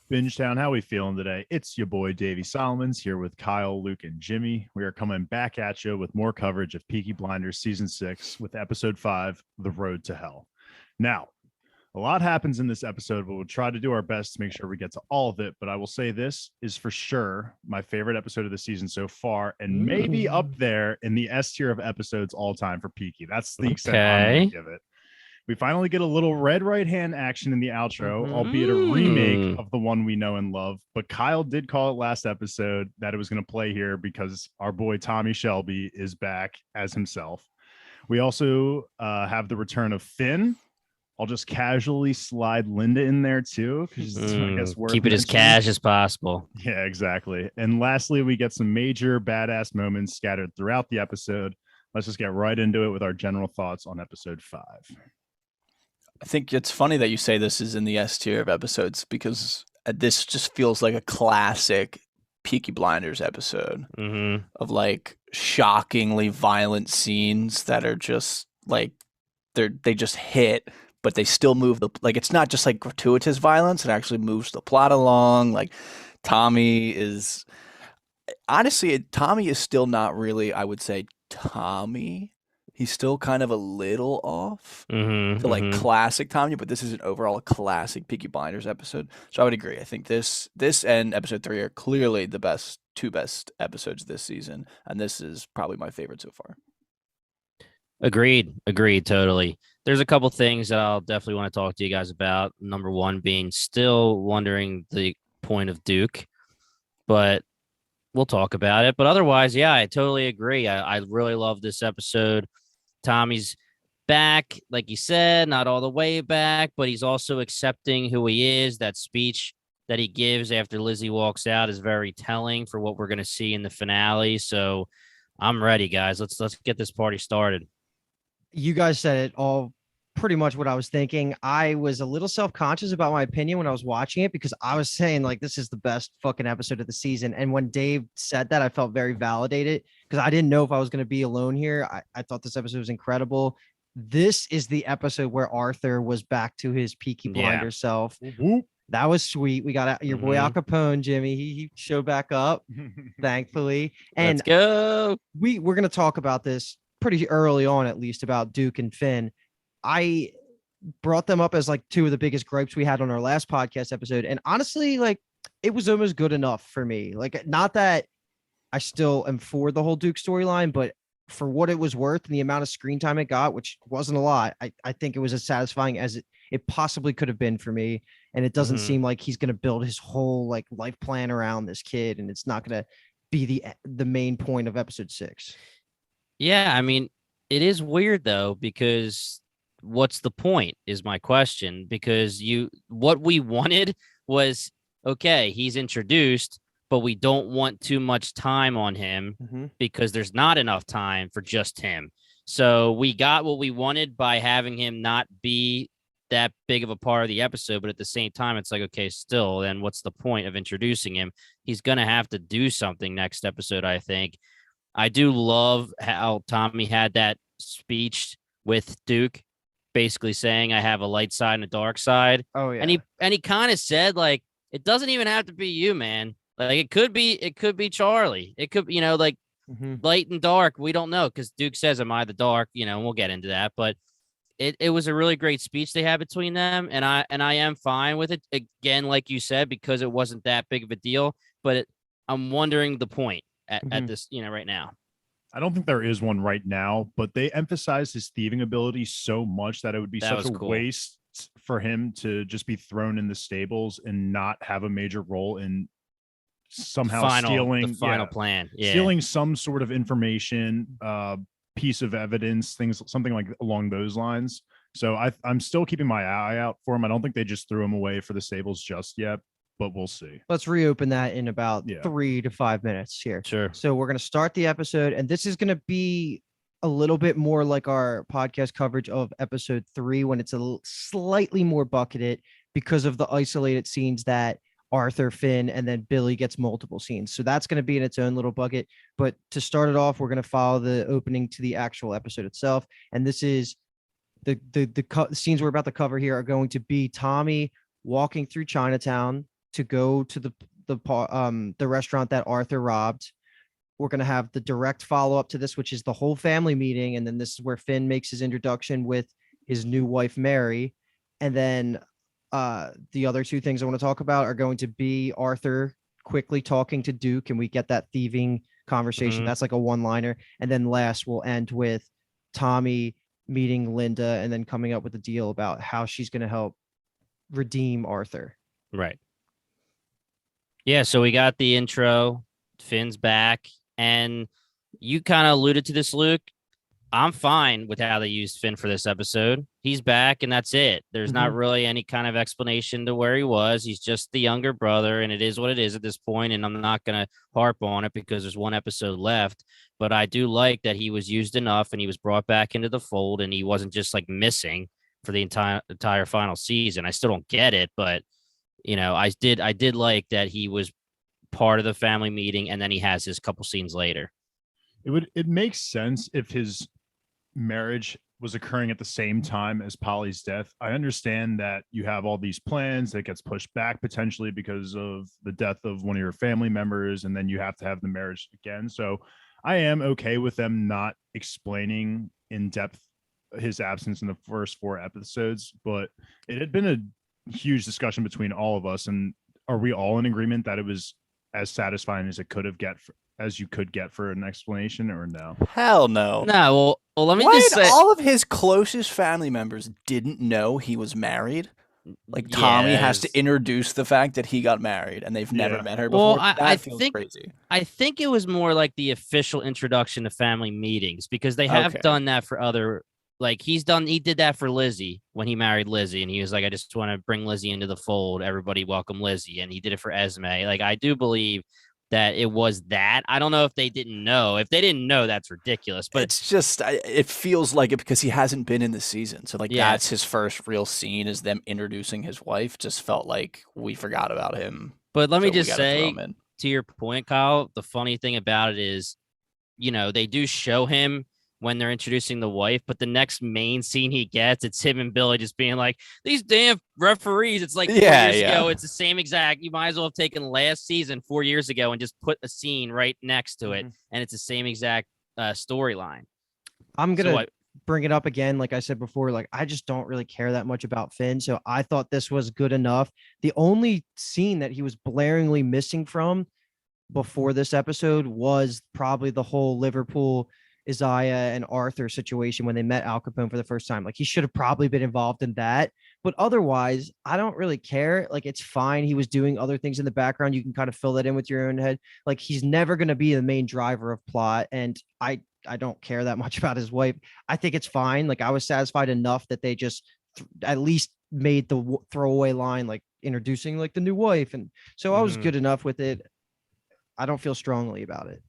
Bingetown, how we feeling today? It's your boy Davey Solomons here with Kyle, Luke, and Jimmy. We are coming back at you with more coverage of Peaky Blinders season 6 with episode 5, The Road to Hell. Now, a lot happens in this episode, but we'll try to do our best to make sure we get to all of it. But I will say this is for sure my favorite episode of the season so far, and maybe up there in the S tier of episodes all time for Peaky. That's the extent I'm going to give it. We finally get a little red right hand action in the outro, albeit a remake of the one we know and love. But Kyle did call it last episode that it was going to play here because our boy Tommy Shelby is back as himself. We also have the return of Finn. I'll just casually slide Linda in there too, because I guess keep it as cash as possible. Yeah, exactly. And lastly, we get some major badass moments scattered throughout the episode. Let's just get right into it with our general thoughts on episode 5. I think it's funny that you say this is in the S tier of episodes because this just feels like a classic Peaky Blinders episode of like shockingly violent scenes that are just like they just hit, but they still move it's not just like gratuitous violence. It actually moves the plot along. Like Tommy is still not really, I would say, Tommy. He's still kind of a little off to like classic Tommy, but this is an overall classic Peaky Blinders episode. So I would agree. I think this and episode 3 are clearly the two best episodes this season, and this is probably my favorite so far. Agreed, totally. There's a couple things that I'll definitely want to talk to you guys about. Number one being still wondering the point of Duke, but we'll talk about it. But otherwise, yeah, I totally agree. I really love this episode. Tommy's back, like you said, not all the way back, but he's also accepting who he is. That speech that he gives after Lizzie walks out is very telling for what we're going to see in the finale. So I'm ready, guys. Let's get this party started. You guys said it all, pretty much what I was thinking. I was a little self-conscious about my opinion when I was watching it because I was saying like, this is the best fucking episode of the season. And when Dave said that, I felt very validated because I didn't know if I was going to be alone here. I thought this episode was incredible. This is the episode where Arthur was back to his Peaky Blinders self. That was sweet. We got your boy Al Capone, Jimmy. He showed back up, thankfully. And let's go. We're going to talk about this pretty early on, at least, about Duke and Finn. I brought them up as like two of the biggest gripes we had on our last podcast episode. And honestly, like it was almost good enough for me. Like, not that I still am for the whole Duke storyline, but for what it was worth and the amount of screen time it got, which wasn't a lot, I think it was as satisfying as it possibly could have been for me. And it doesn't seem like he's going to build his whole like life plan around this kid. And it's not going to be the main point of episode 6. Yeah. I mean, it is weird though, because what's the point is my question, because what we wanted was, okay, he's introduced, but we don't want too much time on him because there's not enough time for just him. So we got what we wanted by having him not be that big of a part of the episode. But at the same time, it's like, okay, still, then what's the point of introducing him? He's going to have to do something next episode, I think. I do love how Tommy had that speech with Duke, basically saying I have a light side and a dark side. Oh yeah. And he kind of said like, it doesn't even have to be you, man. Like it could be Charlie. It could, light and dark. We don't know. Cause Duke says, am I the dark? And we'll get into that, but it was a really great speech they had between them. And I am fine with it again, like you said, because it wasn't that big of a deal, but I'm wondering the point at this, right now. I don't think there is one right now, but they emphasize his thieving ability so much that it would be such a waste for him to just be thrown in the stables and not have a major role in somehow stealing the final plan. Yeah. Stealing some sort of information, piece of evidence, something like along those lines. So I'm still keeping my eye out for him. I don't think they just threw him away for the stables just yet, but we'll see. Let's reopen that in about 3 to 5 minutes here. Sure. So we're going to start the episode, and this is going to be a little bit more like our podcast coverage of episode 3 when it's slightly more bucketed because of the isolated scenes that Arthur, Finn, and then Billy gets multiple scenes. So that's going to be in its own little bucket. But to start it off, we're going to follow the opening to the actual episode itself. And this is the scenes we're about to cover here are going to be Tommy walking through Chinatown to go to the restaurant that Arthur robbed. We're going to have the direct follow up to this, which is the whole family meeting. And then this is where Finn makes his introduction with his new wife, Mary. And then the other two things I want to talk about are going to be Arthur quickly talking to Duke, and we get that thieving conversation. That's like a one-liner. And then last, we'll end with Tommy meeting Linda and then coming up with a deal about how she's going to help redeem Arthur. Right. Yeah, so we got the intro. Finn's back. And you kind of alluded to this, Luke. I'm fine with how they used Finn for this episode. He's back, and that's it. There's not really any kind of explanation to where he was. He's just the younger brother, and it is what it is at this point, and I'm not going to harp on it because there's one episode left. But I do like that he was used enough, and he was brought back into the fold, and he wasn't just, like, missing for the entire final season. I still don't get it, but, you know, I did like that he was part of the family meeting, and then he has his couple scenes later. It makes sense if his marriage was occurring at the same time as Polly's death. I understand that you have all these plans that gets pushed back potentially because of the death of one of your family members, and then you have to have the marriage again. So I am okay with them not explaining in depth his absence in the first 4 episodes, but it had been a huge discussion between all of us. And are we all in agreement that it was as satisfying as you could get for an explanation, or no? Hell no. No, well, let me just say, all of his closest family members didn't know he was married. Like Tommy has to introduce the fact that he got married, and they've never met her before. Well, I feels crazy. I think it was more like the official introduction to family meetings, because they have done that for other. Like he did that for Lizzie when he married Lizzie, and he was like, I just want to bring Lizzie into the fold. Everybody welcome Lizzie. And he did it for Esme. Like, I do believe that it was that. I don't know if they didn't know. If they didn't know, that's ridiculous. But it's just, it feels like it because he hasn't been in the season. So like that's his first real scene, is them introducing his wife. Just felt like we forgot about him. But let me just say, to your point, Kyle, the funny thing about it is, you know, they do show him when they're introducing the wife, but the next main scene he gets, it's him and Billy just being like, these damn referees. It's like 4 years ago. It's the same exact. You might as well have taken last season 4 years ago and just put a scene right next to it. And it's the same exact storyline. I'm going to bring it up again. Like I said before, like, I just don't really care that much about Finn. So I thought this was good enough. The only scene that he was blaringly missing from before this episode was probably the whole Liverpool Isaiah and Arthur situation when they met Al Capone for the first time. Like, he should have probably been involved in that, but otherwise I don't really care. Like, it's fine. He was doing other things in the background. You can kind of fill that in with your own head. Like, he's never going to be the main driver of plot. And I don't care that much about his wife. I think it's fine. Like, I was satisfied enough that they just at least made the throwaway line, like introducing like the new wife. And so I was good enough with it. I don't feel strongly about it.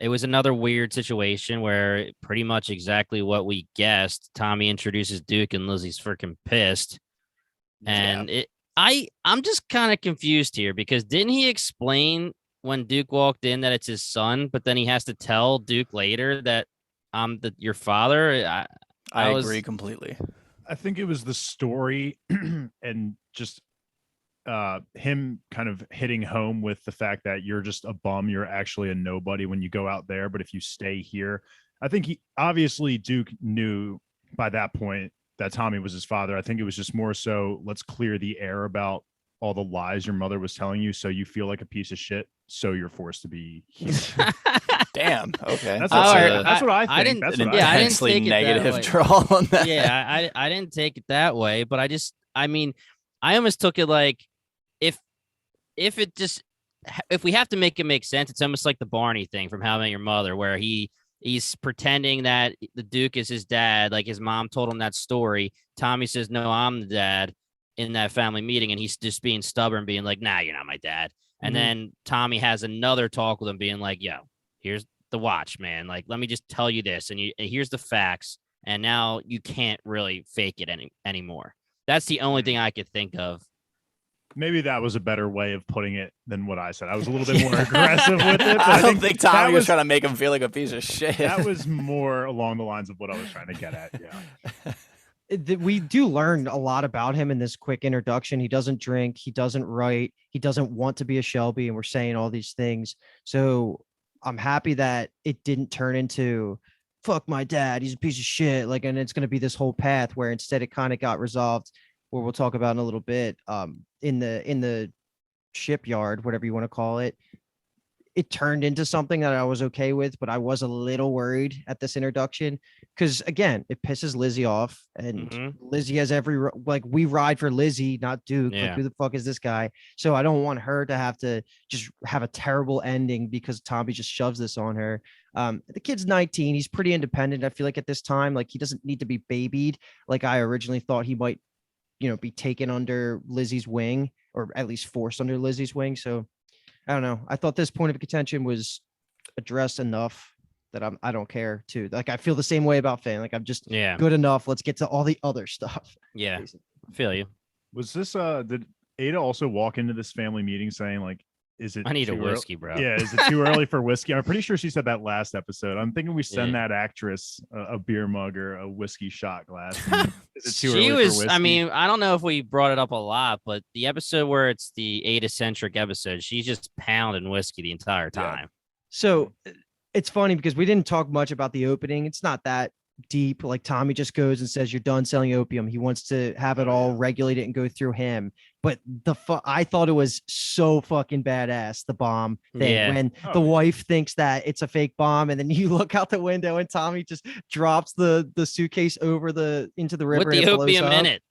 It was another weird situation where pretty much exactly what we guessed. Tommy introduces Duke and Lizzie's freaking pissed. And I'm just kind of confused here, because didn't he explain when Duke walked in that it's his son, but then he has to tell Duke later that I'm your father? I agree completely. I think it was the story and just him kind of hitting home with the fact that you're just a bum. You're actually a nobody when you go out there. But if you stay here, I think Duke knew by that point that Tommy was his father. I think it was just more so, let's clear the air about all the lies your mother was telling you, so you feel like a piece of shit, so you're forced to be here. Damn. Okay. That's what I think. I didn't take it negative draw on that. Yeah, I didn't take it that way, but I almost took it like, if we have to make it make sense, it's almost like the Barney thing from How I Met Your Mother, where he's pretending that the Duke is his dad. Like, his mom told him that story. Tommy says, no, I'm the dad, in that family meeting. And he's just being stubborn, being like, nah, you're not my dad. And then Tommy has another talk with him being like, yo, here's the watch, man. Like, let me just tell you this. And here's the facts. And now you can't really fake it anymore. That's the only thing I could think of. Maybe that was a better way of putting it than what I said. I was a little bit more aggressive with it. But I don't think Tommy was trying to make him feel like a piece of shit. That was more along the lines of what I was trying to get at. Yeah. we do learn a lot about him in this quick introduction. He doesn't drink, he doesn't write, he doesn't want to be a Shelby, and we're saying all these things. So I'm happy that it didn't turn into fuck my dad, he's a piece of shit. Like, and it's going to be this whole path where instead it kind of got resolved, where we'll talk about in a little bit, in the shipyard, whatever you want to call it. It turned into something that I was okay with, but I was a little worried at this introduction because, again, it pisses Lizzie off, and Lizzie has every like we ride for Lizzie, not Duke. Yeah. Like, who the fuck is this guy? So I don't want her to have to just have a terrible ending because Tommy just shoves this on her. The kid's 19; he's pretty independent. I feel like at this time, like he doesn't need to be babied. Like I originally thought he might, be taken under Lizzie's wing, or at least forced under Lizzie's wing. So. I don't know. I thought this point of contention was addressed enough that I don't care too. Like I feel the same way about Finn. Like I'm just good enough. Let's get to all the other stuff. Yeah, I feel you. Was this did Ada also walk into this family meeting saying like, is it? I need a whiskey, bro. Yeah, is it too early for whiskey? I'm pretty sure she said that last episode. I'm thinking we send that actress a beer mug or a whiskey shot glass. Is it too early for whiskey? I mean, I don't know if we brought it up a lot, but the episode where it's the Ada-centric episode, she's just pounding whiskey the entire time. Yeah. So it's funny because we didn't talk much about the opening. It's not that deep. Like Tommy just goes and says, you're done selling opium. He wants to have it all regulated and go through him. But I thought it was so fucking badass, the bomb thing, when the wife thinks that it's a fake bomb, and then you look out the window and Tommy just drops the suitcase over into the river with the opium in it.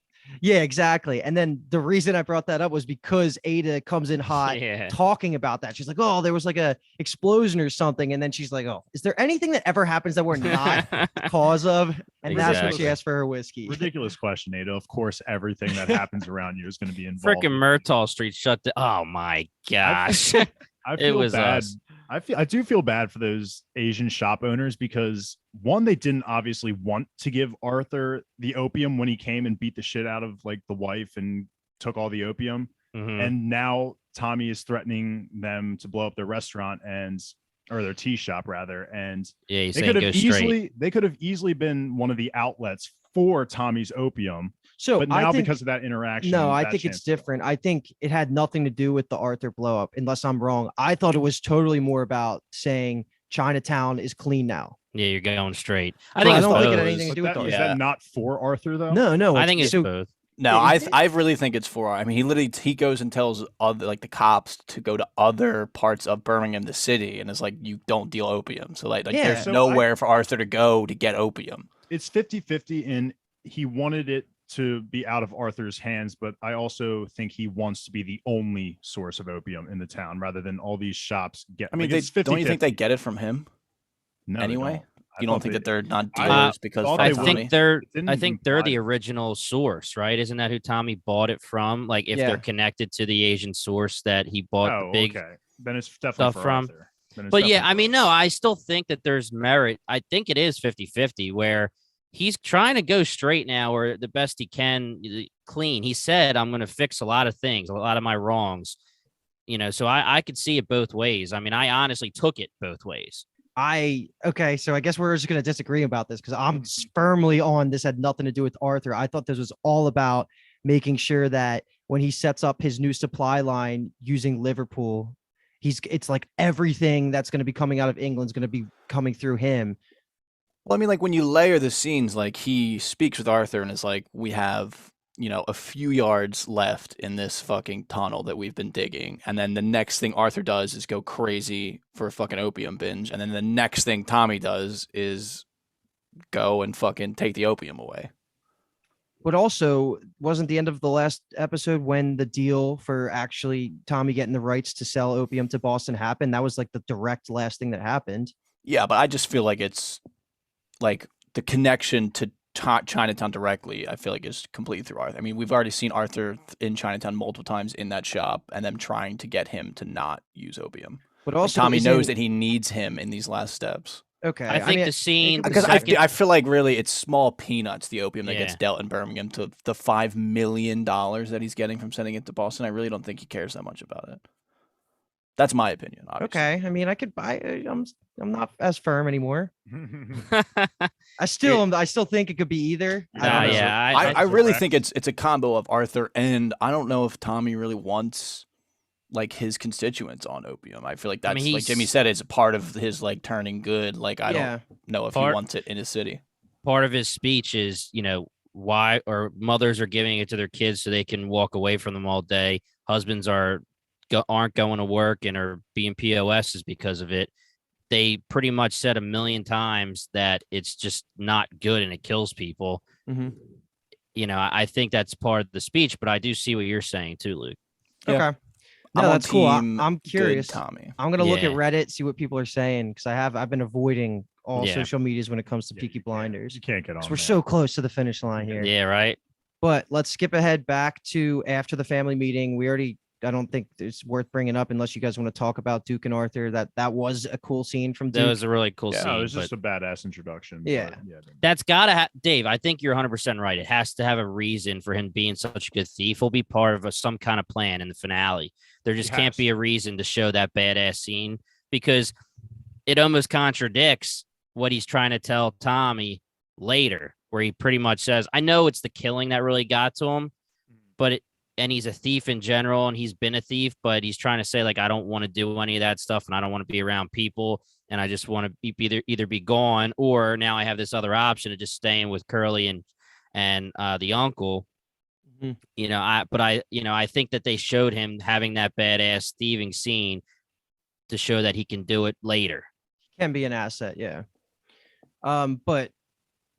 Yeah, exactly. And then the reason I brought that up was because Ada comes in hot talking about that. She's like, oh, there was like a explosion or something. And then she's like, oh, is there anything that ever happens that we're not the cause of? And that's when she asked for her whiskey. Ridiculous question, Ada. Of course, everything that happens around you is going to be involved. Freaking Myrtle Street shut down. Oh my gosh. I feel bad. I do feel bad for those Asian shop owners because one, they didn't obviously want to give Arthur the opium when he came and beat the shit out of like the wife and took all the opium. And now Tommy is threatening them to blow up their restaurant or their tea shop rather. And they could have easily been one of the outlets for Tommy's opium. So, but now because of that interaction, I think it's different. I think it had nothing to do with the Arthur blow up, unless I'm wrong. I thought it was totally more about saying Chinatown is clean now. Yeah, you're going straight. I don't think it had anything to do with that. Is that not for Arthur though? No. I think it's both. No, I really think it's for. I mean, he goes and tells the cops to go to other parts of Birmingham, the city, and it's like, you don't deal opium. So there's nowhere for Arthur to go to get opium. It's 50-50, and he wanted it to be out of Arthur's hands, but I also think he wants to be the only source of opium in the town rather than all these shops get. I mean, don't you think they get it from him? No, anyway. You don't think that they're not dealers because I think they're the original source, right? Isn't that who Tommy bought it from? Like if they're connected to the Asian source that he bought the big then it's definitely stuff from. Arthur. But I mean, no, I still think that there's merit. I think it is 50-50 where he's trying to go straight now or the best he can clean. He said, I'm going to fix a lot of things, a lot of my wrongs, so I could see it both ways. I mean, I honestly took it both ways. So I guess we're just going to disagree about this because I'm firmly on this had nothing to do with Arthur. I thought this was all about making sure that when he sets up his new supply line using Liverpool, it's like everything that's going to be coming out of England is going to be coming through him. Well, I mean, like when you layer the scenes, like he speaks with Arthur and is like, we have, a few yards left in this fucking tunnel that we've been digging. And then the next thing Arthur does is go crazy for a fucking opium binge. And then the next thing Tommy does is go and fucking take the opium away. But also, wasn't the end of the last episode when the deal for actually Tommy getting the rights to sell opium to Boston happened? That was like the direct last thing that happened. Yeah, but I just feel like it's like the connection to Chinatown directly, I feel like is completely through Arthur. I mean, we've already seen Arthur in Chinatown multiple times in that shop and them trying to get him to not use opium. But also Tommy knows that he needs him in these last steps. Okay. I think the scene... Because I feel like really it's small peanuts, the opium that gets dealt in Birmingham, to the $5 million that he's getting from sending it to Boston. I really don't think he cares that much about it. That's my opinion. Obviously. Okay, I mean, I could buy. I'm not as firm anymore. I still think it could be either. I don't know. Yeah, I really think it's a combo of Arthur, and I don't know if Tommy really wants like his constituents on opium. I feel like that's like Jimmy said, it's a part of his like turning good. Like I don't know if he wants it in his city. Part of his speech is, why or mothers are giving it to their kids so they can walk away from them all day. Husbands aren't going to work and are being POSs because of it. They pretty much said 1 million times that it's just not good and it kills people. Mm-hmm. I think that's part of the speech, but I do see what you're saying too, Luke. Okay. No, that's cool. I'm curious. Tommy. I'm gonna look at Reddit, see what people are saying, because I've been avoiding all social medias when it comes to Peaky Blinders. You can't get on. We're so close to the finish line here. Yeah, right. But let's skip ahead back to after the family meeting. I don't think it's worth bringing up unless you guys want to talk about Duke and Arthur. That was a cool scene from Duke. That was a really cool scene. It was just a badass introduction. Yeah. That's got to Dave, I think you're 100% right. It has to have a reason for him being such a good thief. He'll be part of some kind of plan in the finale. There just can't be a reason to show that badass scene because it almost contradicts what he's trying to tell Tommy later, where he pretty much says, I know it's the killing that really got to him, and he's a thief in general, and he's been a thief, but he's trying to say, like, I don't want to do any of that stuff, and I don't want to be around people, and I just want to either be gone, or now I have this other option of just staying with Curly and the uncle. Mm-hmm. I think that they showed him having that badass thieving scene to show that he can do it later. Can be an asset, yeah. But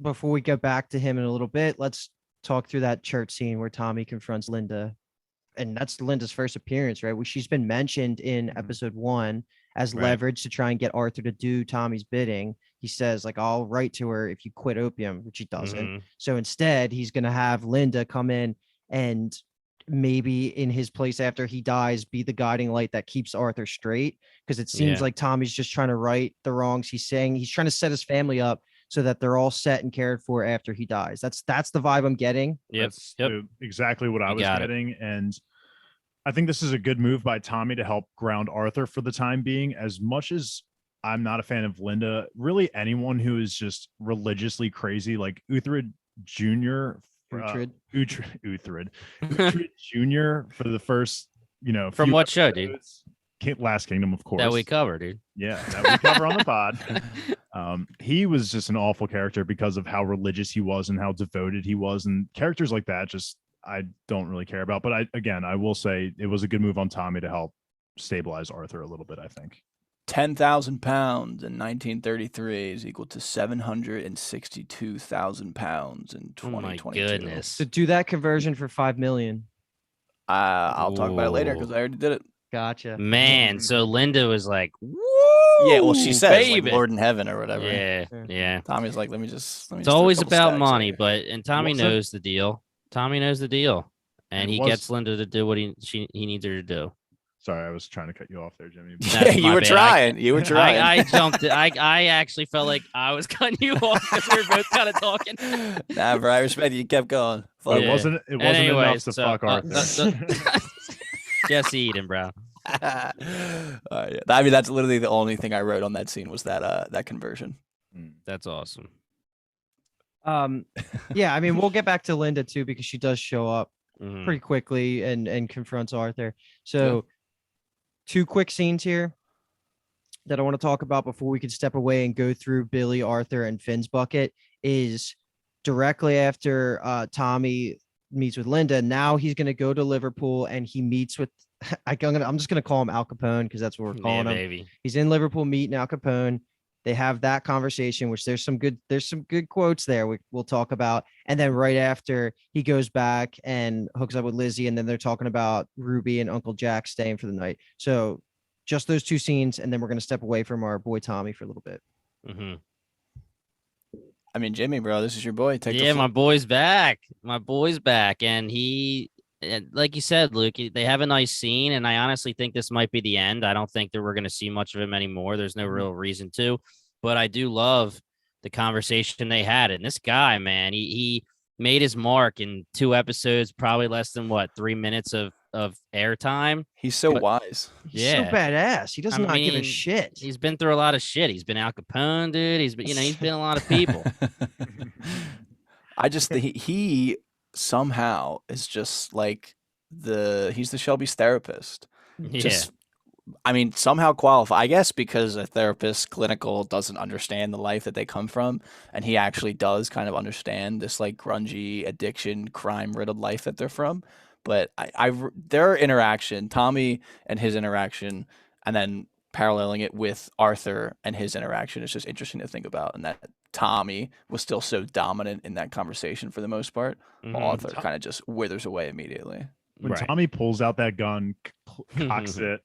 before we get back to him in a little bit, let's talk through that church scene where Tommy confronts Linda, and that's Linda's first appearance, right? She's been mentioned in episode 1 as leverage to try and get Arthur to do Tommy's bidding. He says, like, I'll write to her if you quit opium, which he doesn't. Mm-hmm. So instead, he's going to have Linda come in and maybe in his place after he dies, be the guiding light that keeps Arthur straight. Because it seems like Tommy's just trying to right the wrongs. He's trying to set his family up so that they're all set and cared for after he dies. That's the vibe I'm getting. Yep. Exactly what I was getting. And I think this is a good move by Tommy to help ground Arthur for the time being. As much as I'm not a fan of Linda, really anyone who is just religiously crazy, like Uhtred Jr. Uhtred Jr. for the first, from what show, dude? Last Kingdom, of course. That we cover, dude. Yeah, that we cover on the pod. He was just an awful character because of how religious he was and how devoted he was, and characters like that just I don't really care about. But I will say it was a good move on Tommy to help stabilize Arthur a little bit. I think 10,000 pounds in 1933 is equal to 762,000 pounds in 2022. Oh my goodness! So do that conversion for 5 million. I'll talk about it later because I already did it. Gotcha. Man, so Linda was like, woo! Yeah, well, she says like Lord in heaven or whatever. Yeah. Tommy's like, let me just it's always about money, and Tommy knows the deal. Tommy knows the deal, and he gets Linda to do what he needs her to do. Sorry, I was trying to cut you off there, Jimmy. Yeah, you were trying. I jumped. I actually felt like I was cutting you off because we were both kind of talking. Nah, bro, I respect you. You kept going. It wasn't enough to fuck Arthur. Jesse Eden, bro. I mean, that's literally the only thing I wrote on that scene was that conversion. That's awesome. Yeah, I mean, we'll get back to Linda too because she does show up pretty quickly and confronts Arthur. So, 2 quick scenes here that I want to talk about before we can step away and go through Billy, Arthur, and Finn's bucket is directly after Tommy meets with Linda. Now he's going to go to Liverpool and he meets with I'm just going to call him Al Capone because that's what we're calling him. Baby. He's in Liverpool meeting Al Capone. They have that conversation, which there's some good quotes there we'll talk about. And then right after he goes back and hooks up with Lizzie, and then they're talking about Ruby and Uncle Jack staying for the night. So just those 2 scenes. And then we're going to step away from our boy Tommy for a little bit. Mm-hmm. I mean, Jimmy, bro, this is your boy. My boy's back. And he, like you said, Luke, they have a nice scene. And I honestly think this might be the end. I don't think that we're going to see much of him anymore. There's no real reason to. But I do love the conversation they had. And this guy, man, he made his mark in 2 episodes, probably less than 3 minutes of of airtime. He's so But- wise. He's so badass. He does not give a mean, shit. He's been through a lot of shit. He's been Al Capone, dude. He's been, he's been a lot of people. I just think he somehow is just like he's the Shelby's therapist. Yeah. Just, I mean, somehow qualify, I guess, because a therapist clinical doesn't understand the life that they come from, and he actually does kind of understand this like grungy, addiction, crime riddled life that they're from. But their interaction, Tommy and his interaction, and then paralleling it with Arthur and his interaction is just interesting to think about. And that Tommy was still so dominant in that conversation for the most part. While Arthur kind of just withers away immediately. When Tommy pulls out that gun, cocks it,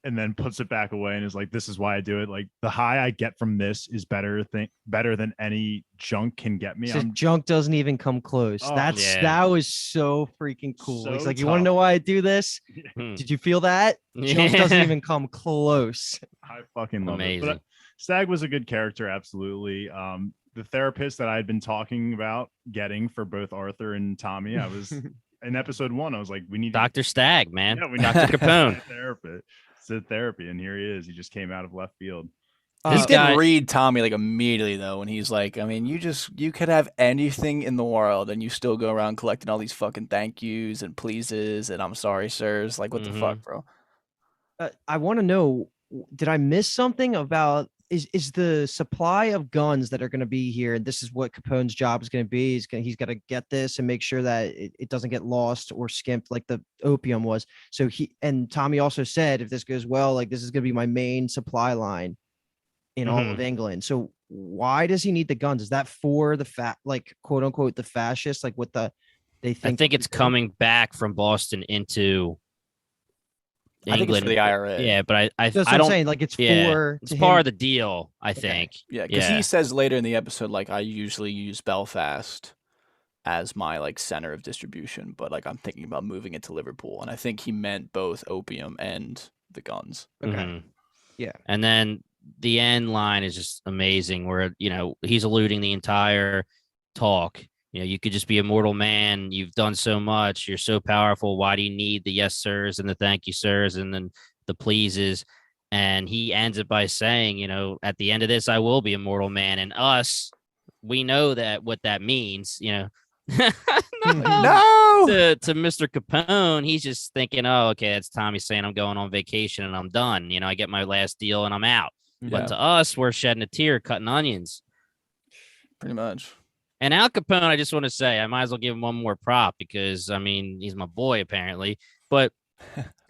and then puts it back away and is like, this is why I do it. Like, the high I get from this is better than any junk can get me. Junk doesn't even come close. That was so freaking cool. So He's like, you want to know why I do this? Did you feel that? Junk doesn't even come close. I fucking love it. But Stag was a good character, absolutely. The therapist that I had been talking about getting for both Arthur and Tommy, I was in episode 1. I was like, we need Dr. Stag, man. Yeah, we need Dr. Capone. Therapy, and here he is. He just came out of left field. He did read Tommy like immediately though, when he's like, I mean, you could have anything in the world and you still go around collecting all these fucking thank yous and pleases and I'm sorry, sirs. Like, what the fuck, bro? I want to know, did I miss something about is the supply of guns that are going to be here, and this is what Capone's job is going to be. He's got to get this and make sure that it doesn't get lost or skimped like the opium was. So Tommy also said, if this goes well, like, this is going to be my main supply line in all of England. So why does he need the guns? Is that for the like, quote unquote, the fascists? Like, what they think? I think it's coming back from Boston into England. I think it's for the IRA. Yeah, but I That's what I don't I'm saying. Like, it's it's part of the deal, I think. Yeah, because he says later in the episode, like, I usually use Belfast as my like center of distribution, but like I'm thinking about moving it to Liverpool, and I think he meant both opium and the guns. Okay. Yeah. And then the end line is just amazing, where he's alluding the entire talk. You could just be a mortal man. You've done so much. You're so powerful. Why do you need the yes, sirs, and the thank you, sirs, and then the pleases? And he ends it by saying, at the end of this, I will be a mortal man. And us, we know what that means, No. To Mr. Capone, he's just thinking, oh, okay, that's Tommy saying I'm going on vacation and I'm done. I get my last deal and I'm out. Yeah. But to us, we're shedding a tear, cutting onions. Pretty much. And Al Capone, I just want to say, I might as well give him one more prop because, I mean, he's my boy, apparently. But,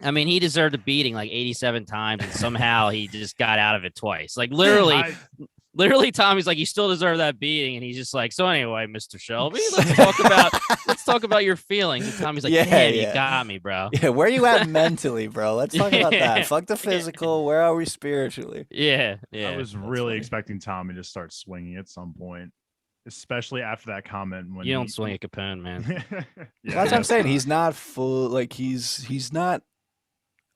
I mean, he deserved a beating like 87 times, and somehow he just got out of it twice. Like, literally, Tommy's like, you still deserve that beating. And he's just like, so anyway, Mr. Shelby, let's talk about your feelings. And Tommy's like, yeah, you got me, bro. Yeah, where are you at mentally, bro? Let's talk about that. Fuck the physical. Where are we spiritually? Yeah. I was really expecting Tommy to start swinging at some point, especially after that comment. When you don't swing at Capone, man. That's what I'm saying. He's not full. Like, he's not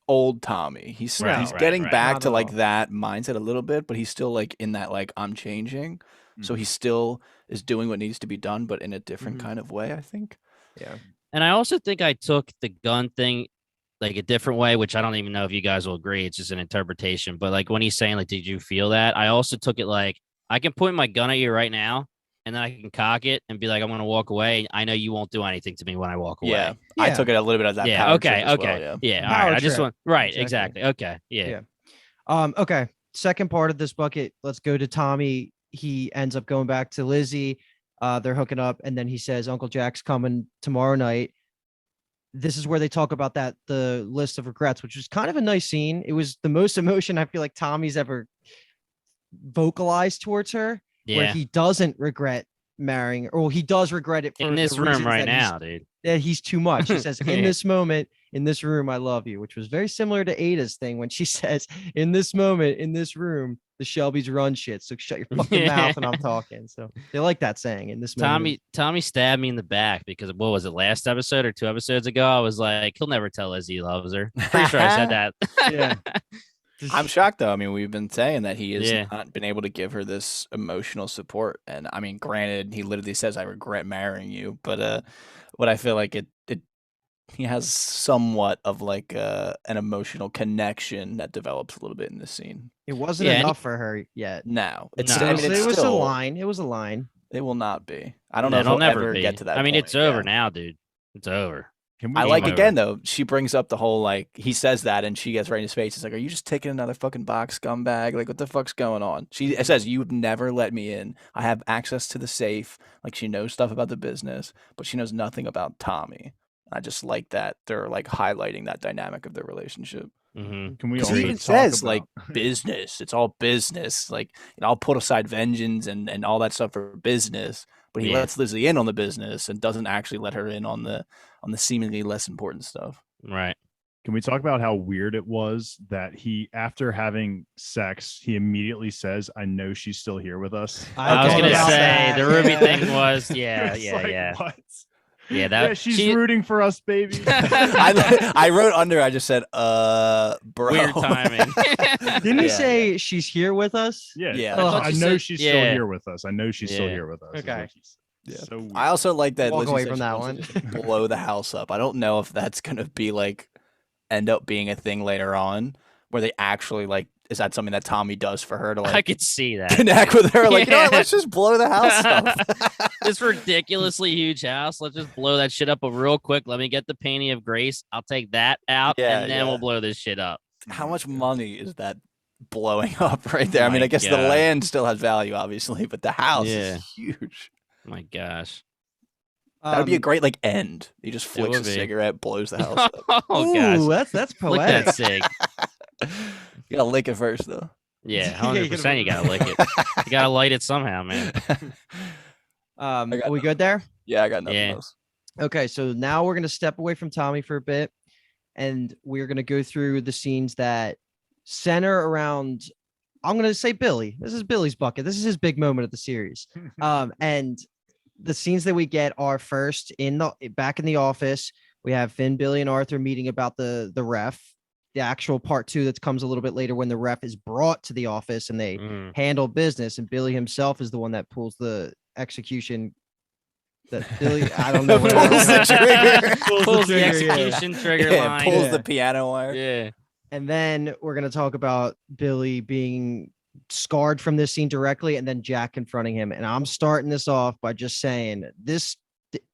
old Tommy. He's getting back to like that mindset a little bit, but he's still like in that like I'm changing. So he still is doing what needs to be done, but in a different kind of way, I think. Yeah. And I also think I took the gun thing like a different way, which I don't even know if you guys will agree. It's just an interpretation. But like when he's saying like, did you feel that? I also took it like, I can point my gun at you right now, and then I can cock it and be like, I'm going to walk away. I know you won't do anything to me when I walk away. Yeah. I took it a little bit as that. Yeah. Power Okay. trip as Okay. well, Yeah. All Power right. I just trip. want. Right. Exactly. Okay. Yeah. Okay. Second part of this bucket. Let's go to Tommy. He ends up going back to Lizzie. They're hooking up, and then he says, Uncle Jack's coming tomorrow night. This is where they talk about the list of regrets, which was kind of a nice scene. It was the most emotion I feel like Tommy's ever vocalized towards her, where he doesn't regret marrying her, or he does regret it for in this room right now, dude. That he's too much. He says, in this moment, in this room, I love you, which was very similar to Ada's thing when she says, in this moment, in this room, the Shelbys run shit. So shut your fucking mouth when I'm talking. So they like that saying in this moment. Tommy stabbed me in the back because what was it, last episode or 2 episodes ago? I was like, he'll never tell Lizzie he loves her. Pretty sure I said that. Yeah. I'm shocked though. I mean, we've been saying that he has not been able to give her this emotional support. And I mean, granted, he literally says, I regret marrying you. But what I feel like it he has somewhat of like an emotional connection that develops a little bit in this scene. It wasn't enough for her yet. No, No. I mean, it was still, a line. It was a line. It will not be. I don't know if It'll it'll never ever be. get to that. I mean, point. it's over now, dude. It's over. I like again though. She brings up the whole like he says that, and she gets right in his face. It's like, "Are you just taking another fucking box, scumbag? Like, what the fuck's going on?" She says, "You've never let me in. I have access to the safe." Like she knows stuff about the business, but she knows nothing about Tommy. I just like that they're like highlighting that dynamic of their relationship. Mm-hmm. Can we? He even says like business. It's all business. Like I'll put aside vengeance and all that stuff for business. But he lets Lizzie in on the business and doesn't actually let her in on the seemingly less important stuff. Right. Can we talk about how weird it was that he, after having sex, he immediately says, "I know she's still here with us." I was gonna say the Ruby thing was, What? Yeah, she's rooting for us, baby. I wrote under. I just said, bro. Weird timing. Didn't he say she's here with us? Yeah. I know she's still here with us. I know she's still here with us. Okay. Yeah. So weird. I also like that. Walk Lizzie away said from she that wants one. to blow the house up. I don't know if that's gonna be like end up being a thing later on where they actually like. Is that something that Tommy does for her to like? I could see that. Connect with her, like, you know what, let's just blow the house up. This ridiculously huge house. Let's just blow that shit up real quick. Let me get the painting of grace. I'll take that out, and then we'll blow this shit up. How much money is that blowing up right there? I mean, I guess the land still has value, obviously, but the house is huge. My gosh. That'd be a great like end. He just flicks a cigarette, blows the house up. Oh gosh, that's poetic. Look at that sig. You gotta lick it first, though. Yeah, 100%. You gotta lick it. You gotta light it somehow, man. Are we good there? Yeah, I got nothing else. Okay, so now we're gonna step away from Tommy for a bit, and we're gonna go through the scenes that center around. I'm gonna say Billy. This is Billy's bucket. This is his big moment of the series. And the scenes that we get are first back in the office. We have Finn, Billy, and Arthur meeting about the ref. The actual part 2 that comes a little bit later when the ref is brought to the office and they handle business, and Billy himself is the one that pulls the execution. That Billy, I don't know, pulls the trigger, pulls the execution trigger line, pulls the piano wire. Yeah, and then we're gonna talk about Billy being scarred from this scene directly, and then Jack confronting him. And I'm starting this off by just saying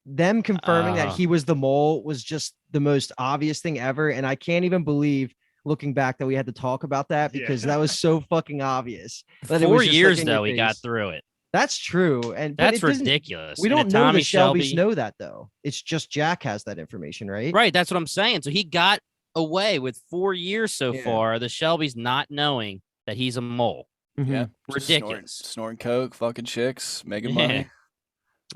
them confirming that he was the mole was just the most obvious thing ever. And I can't even believe, looking back, that we had to talk about that because that was so fucking obvious. 4 years though, we got through it. That's true. And that's ridiculous. We don't know the Shelbys know that though. It's just Jack has that information, right? Right. That's what I'm saying. So he got away with 4 years so far. The Shelbys not knowing that he's a mole. Yeah. Ridiculous. Snorting coke, fucking chicks, making money.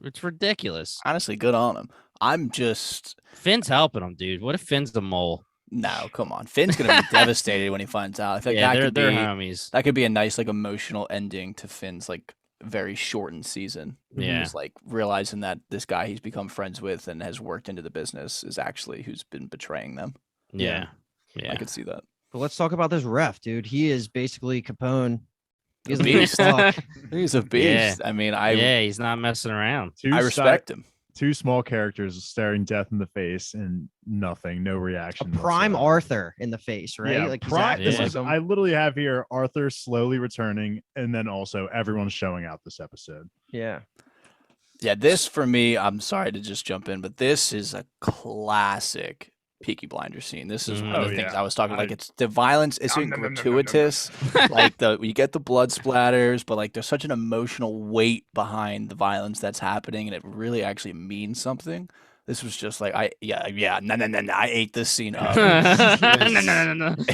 It's ridiculous. Honestly, good on him. I'm just Finn's helping him, dude. What if Finn's the mole? No, come on. Finn's gonna be devastated when he finds out. I think they're homies. That could be a nice like emotional ending to Finn's like very shortened season. Yeah, he's like realizing that this guy he's become friends with and has worked into the business is actually who's been betraying them. Yeah. I could see that. But let's talk about this ref, dude. He is basically Capone. He's a beast. He's a beast. I mean, he's not messing around. I respect him. Two small characters staring death in the face and nothing, no reaction. A prime Arthur in the face, right? Yeah, like I literally have here Arthur slowly returning, and then also everyone's showing out this episode. Yeah. Yeah, this for me, I'm sorry to just jump in, but this is a classic Peaky Blinders scene. This is one of the things I was talking like it's the violence isn't gratuitous. Like you get the blood splatters, but like there's such an emotional weight behind the violence that's happening, and it really actually means something. This was just like I ate this scene up.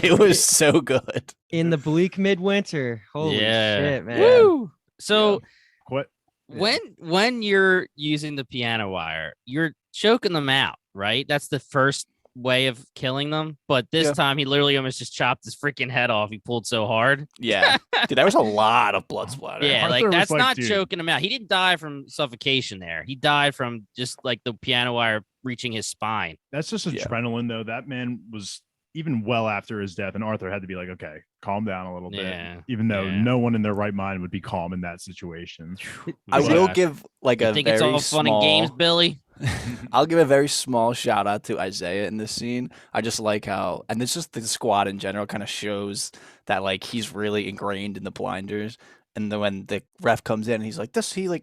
It was so good. In the bleak midwinter. Holy shit, man. Woo! So what when you're using the piano wire, you're choking them out, right? That's the first way of killing them, but this time he literally almost just chopped his freaking head off. He pulled so hard. Yeah, dude, there was a lot of blood splatter. Yeah, like that's not choking him out. He didn't die from suffocation there. He died from just like the piano wire reaching his spine. That's just adrenaline, though. That man was even well after his death, and Arthur had to be like, okay, calm down a little Yeah. bit, even though no one in their right mind would be calm in that situation. I will give like You a think very it's all fun and games, Billy? I'll give a very small shout out to Isaiah in this scene. I just like how, and this just the squad in general kind of shows that like he's really ingrained in the blinders. And then when the ref comes in, he's like,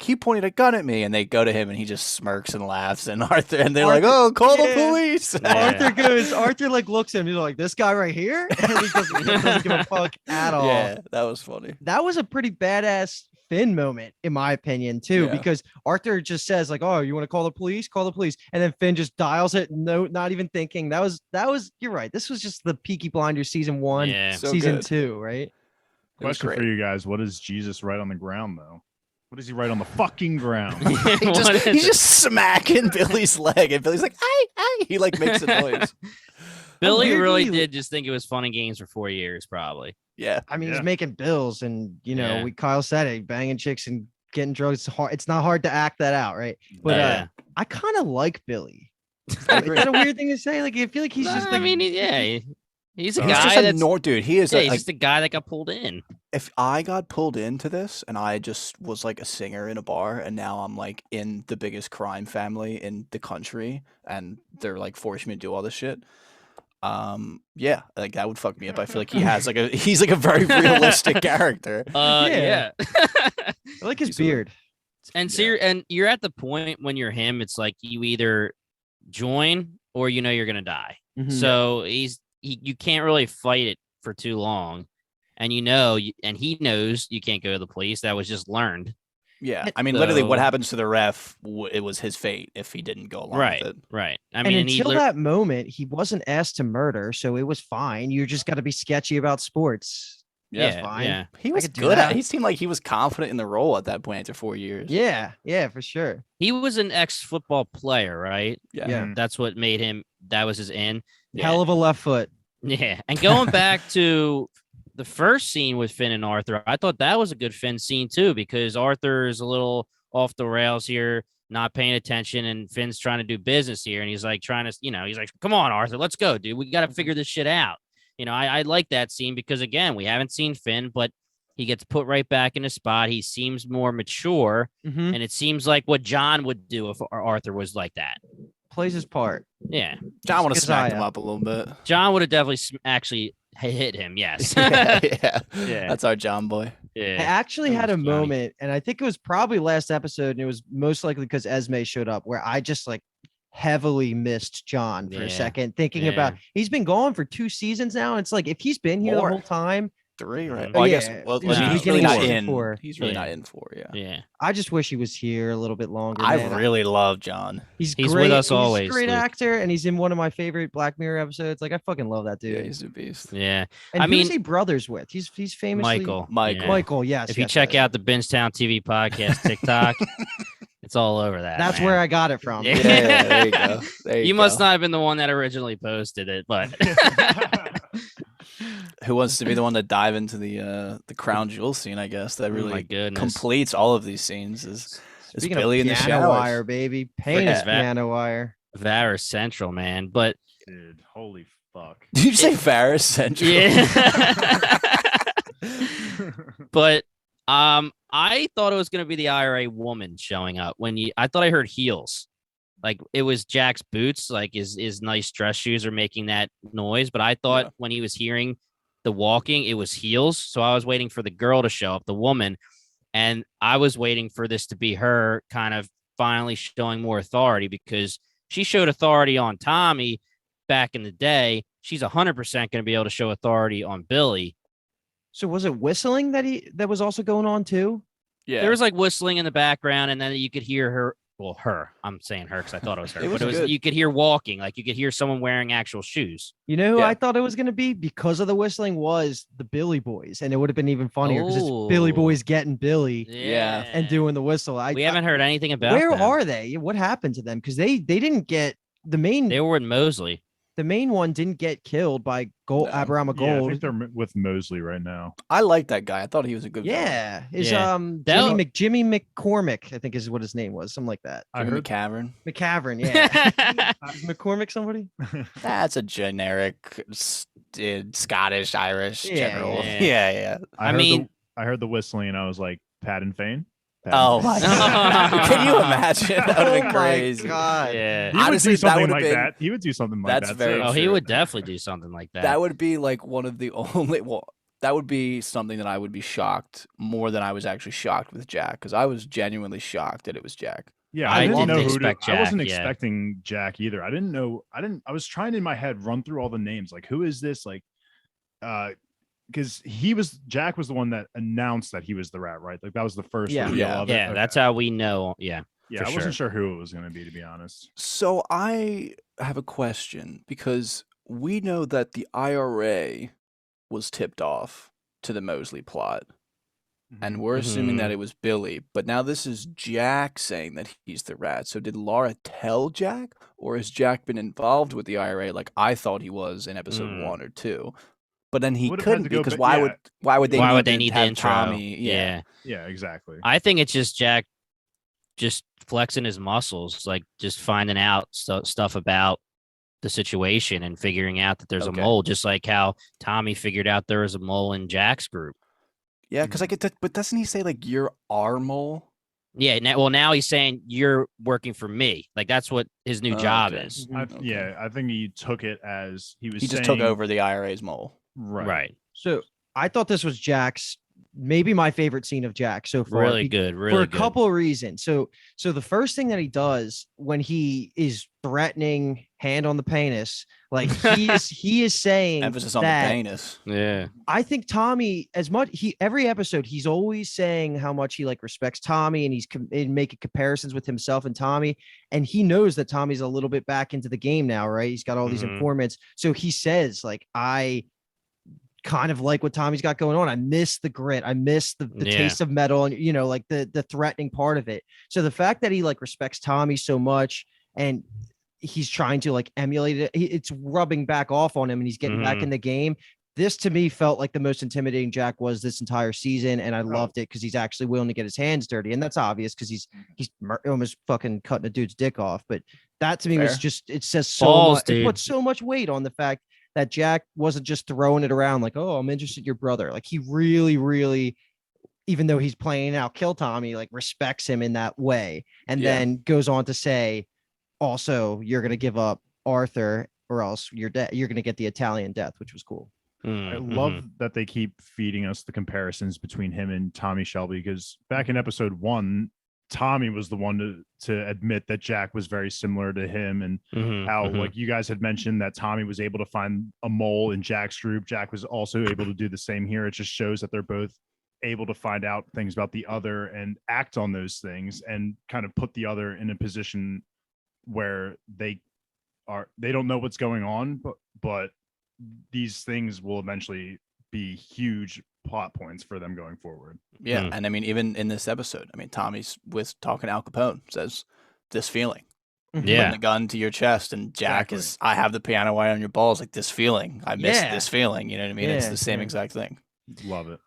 he pointed a gun at me, and they go to him, and he just smirks and laughs. And they're like, oh, call the police. Yeah. Arthur like looks at him, he's like, this guy right here, and he doesn't give a fuck at all. Yeah, that was funny. That was a pretty badass Finn moment, in my opinion, too, because Arthur just says like, oh, you want to call the police? Call the police. And then Finn just dials it. No, not even thinking. That was, you're right. This was just the Peaky Blinders season 1, season 2, right? Question for you guys: what does Jesus write on the ground, though? What does he write on the fucking ground? He's just smacking Billy's leg, and Billy's like, "Ay!" He like makes a noise. Billy really did just think it was fun and games for 4 years, probably. Yeah, I mean, he's making bills, and Kyle said it, banging chicks and getting drugs. It's not hard to act that out, right? But I kind of like Billy. Is that a weird thing to say? Like, I feel like he's just. I mean, he's a guy just dude. He is. He's just a guy that got pulled in. If I got pulled into this and I just was like a singer in a bar, and now I'm like in the biggest crime family in the country, and they're like forcing me to do all this shit. Yeah, like that would fuck me up. I feel like he's like a very realistic character. Yeah. I like his beard. And and you're at the point when you're him, it's like you either join or you're gonna die. Mm-hmm. So you can't really fight it for too long, and and he knows you can't go to the police. That was just learned. Yeah, I mean, literally, what happens to the ref? It was his fate if he didn't go along with it. Right. I mean, until that moment, he wasn't asked to murder, so it was fine. You just got to be sketchy about sports. Yeah, fine. Yeah. He was good at it. He seemed like he was confident in the role at that point after 4 years. Yeah, for sure. He was an ex-football player, right? Yeah. That's what made him. That was his in. Hell of a left foot. Yeah, and going back to the first scene with Finn and Arthur, I thought that was a good Finn scene too, because Arthur is a little off the rails here, not paying attention, and Finn's trying to do business here, and he's like trying to, he's like, come on, Arthur, let's go, dude. We got to figure this shit out. I like that scene because, again, we haven't seen Finn, but he gets put right back in his spot. He seems more mature, and it seems like what John would do if Arthur was like that. Plays his part. Yeah. John would have smacked him up a little bit. John would have definitely actually hit him, yes. Yeah. That's our John boy. Yeah. I actually had a moment, and I think it was probably last episode, and it was most likely because Esme showed up, where I just like heavily missed John for a second, thinking about he's been gone for 2 seasons now. It's like if he's been here the whole time. 3, right? Well, I guess he's really not in. He's really not in 4. Yeah. I just wish he was here a little bit longer. I really love John. He's great. With us always. He's a great actor, and he's in one of my favorite Black Mirror episodes. Like, I fucking love that dude. Yeah, he's a beast. Yeah. And who's he brothers with? He's famously Michael. Yes. If you check out the Bingetown TV podcast TikTok, it's all over that. That's where I got it from. Yeah, there you go. You must not have been the one that originally posted it, but who wants to be the one to dive into the crown jewel scene? I guess that really completes all of these scenes. Is Billy in the shower? Wire, baby, penis piano wire. Varys Central, man. But dude, holy fuck! Did you say Varys Central? Yeah. But I thought it was gonna be the IRA woman showing up I thought I heard heels. Like it was Jack's boots, like his nice dress shoes are making that noise. But I thought when he was hearing the walking, it was heels. So I was waiting for the girl to show up, the woman. And I was waiting for this to be her kind of finally showing more authority, because she showed authority on Tommy back in the day. She's 100% going to be able to show authority on Billy. So was it whistling that was also going on too? Yeah. There was like whistling in the background, and then you could hear her. Well, I'm saying her because I thought it was her, but you could hear walking, like you could hear someone wearing actual shoes. You know who I thought it was going to be because of the whistling was the Billy Boys, and it would have been even funnier because it's Billy Boys getting Billy, and doing the whistle. We haven't heard anything about where them. are they? What happened to them? Because they didn't get the main. They were in Mosley. the main one didn't get killed by No. Aberama Yeah, I Gold. think they're with Mosley right now. I like that guy. I thought he was a good villain. Yeah, is Yeah. Jimmy McCormick, I think is what his name was, something like that. I Jimmy heard McCavern. McCavern, yeah. Is McCormick somebody? That's a generic Scottish, Irish Yeah, general. yeah. Yeah. I heard the whistling and I was like, Patton Fane. Oh my god! Can you imagine? That would have been Oh my crazy. God. Yeah. He would Honestly, do that something would have like been. that. He would do something like That's that. very too. Oh, he true. would definitely do something like that. That would be like one of the only. Well, that would be something that I would be shocked more than I was actually shocked with Jack, because I was genuinely shocked that it was Jack. Yeah, I I didn't didn't know who to. expect I wasn't Jack, yeah. expecting Jack either. I didn't know. I was trying in my head run through all the names. Like, who is this? Like, because Jack was the one that announced that he was the rat, right? Like that was the first. Yeah. reveal Yeah. of it. Yeah, Okay. that's how we know. Yeah. Yeah, for I wasn't sure who it was going to be to honest. So I have a question, because we know that the IRA was tipped off to the Mosley plot, and we're assuming that it was Billy. But now this is Jack saying that he's the rat. So did Laura tell Jack, or has Jack been involved with the IRA like I thought he was in episode 1 or 2? But then he Would've had couldn't to go because ba- why yeah. would they Why need would they to need the have intro? Tommy? Yeah. Yeah, exactly. I think it's just Jack just flexing his muscles, like just finding out stuff about the situation and figuring out that there's Okay. a mole, just like how Tommy figured out there was a mole in Jack's group. Yeah, because I get that, but doesn't he say like you're our mole? Yeah. Now he's saying you're working for me. Like that's what his new job Okay. is. I, Okay. Yeah, I think he took it as he was. He just saying, took over the IRA's mole. Right. Right. So I thought this was Jack's, maybe my favorite scene of Jack so far. Really good. Really for a good. couple of reasons. So the first thing that he does when he is threatening hand on the penis, like he is saying Emphasis on that the penis. Yeah. I think Tommy, as much every episode, he's always saying how much he like respects Tommy, and he's making comparisons with himself and Tommy, and he knows that Tommy's a little bit back into the game now, right? He's got all these informants, so he says like, I kind of like what Tommy's got going on. I miss the grit. I miss the taste of metal, and like the threatening part of it. So the fact that he like respects Tommy so much and he's trying to like emulate it, it's rubbing back off on him, and he's getting back in the game. This to me felt like the most intimidating Jack was this entire season, and I loved it because he's actually willing to get his hands dirty, and that's obvious because he's almost fucking cutting a dude's dick off. But that to me was just, it says so much. It puts so much weight on the fact that Jack wasn't just throwing it around like, oh, I'm interested in your brother. Like he really, really, even though he's playing out kill Tommy, like respects him in that way, and then goes on to say, also, you're gonna give up Arthur, or else you're gonna get the Italian death, which was cool. I love that they keep feeding us the comparisons between him and Tommy Shelby, because back in episode 1, Tommy was the one to admit that Jack was very similar to him, and how like you guys had mentioned that Tommy was able to find a mole in Jack's group. Jack was also able to do the same here. It just shows that they're both able to find out things about the other and act on those things, and kind of put the other in a position where they don't know what's going on, but these things will eventually be huge plot points for them going forward. Yeah, and I mean, even in this episode, I mean, Tommy's with talking to Al Capone, says this feeling, putting the gun to your chest, and Jack is, I have the piano wire on your balls, like this feeling, I miss this feeling. You know what I mean? It's the same exact thing. Love it.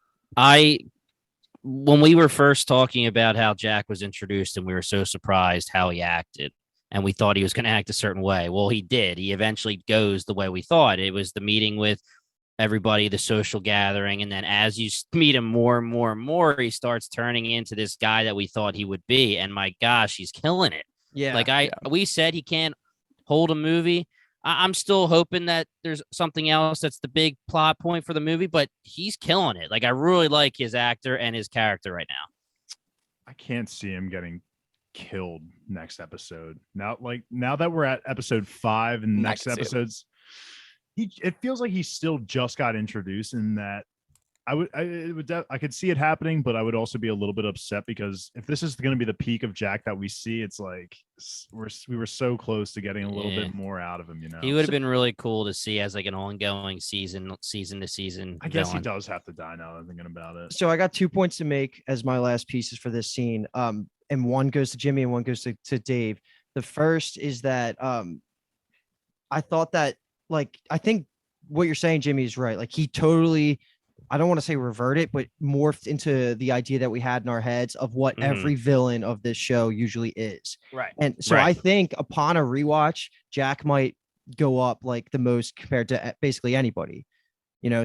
When we were first talking about how Jack was introduced, and we were so surprised how he acted, and we thought he was going to act a certain way. Well, he did. He eventually goes the way we thought. It was the meeting with everybody, the social gathering. And then as you meet him more and more and more, he starts turning into this guy that we thought he would be. And my gosh, he's killing it. Yeah. Like we said, he can't hold a movie. I'm still hoping that there's something else that's the big plot point for the movie, but he's killing it. Like I really like his actor and his character right now. I can't see him getting killed next episode. Now that we're at episode 5 and next episodes, it feels like he still just got introduced, in that I could see it happening, but I would also be a little bit upset, because if this is going to be the peak of Jack that we see, it's like we were so close to getting a little bit more out of him. He would have been really cool to see as like an ongoing season to season. I guess he does have to die now that I'm thinking about it. So I got 2 points to make as my last pieces for this scene. And one goes to Jimmy and one goes to Dave. The first is that I thought that like I think what you're saying, Jimmy, is right. Like he totally, I don't want to say reverted, but morphed into the idea that we had in our heads of what every villain of this show usually is. Right. And so I think upon a rewatch, Jack might go up like the most compared to basically anybody.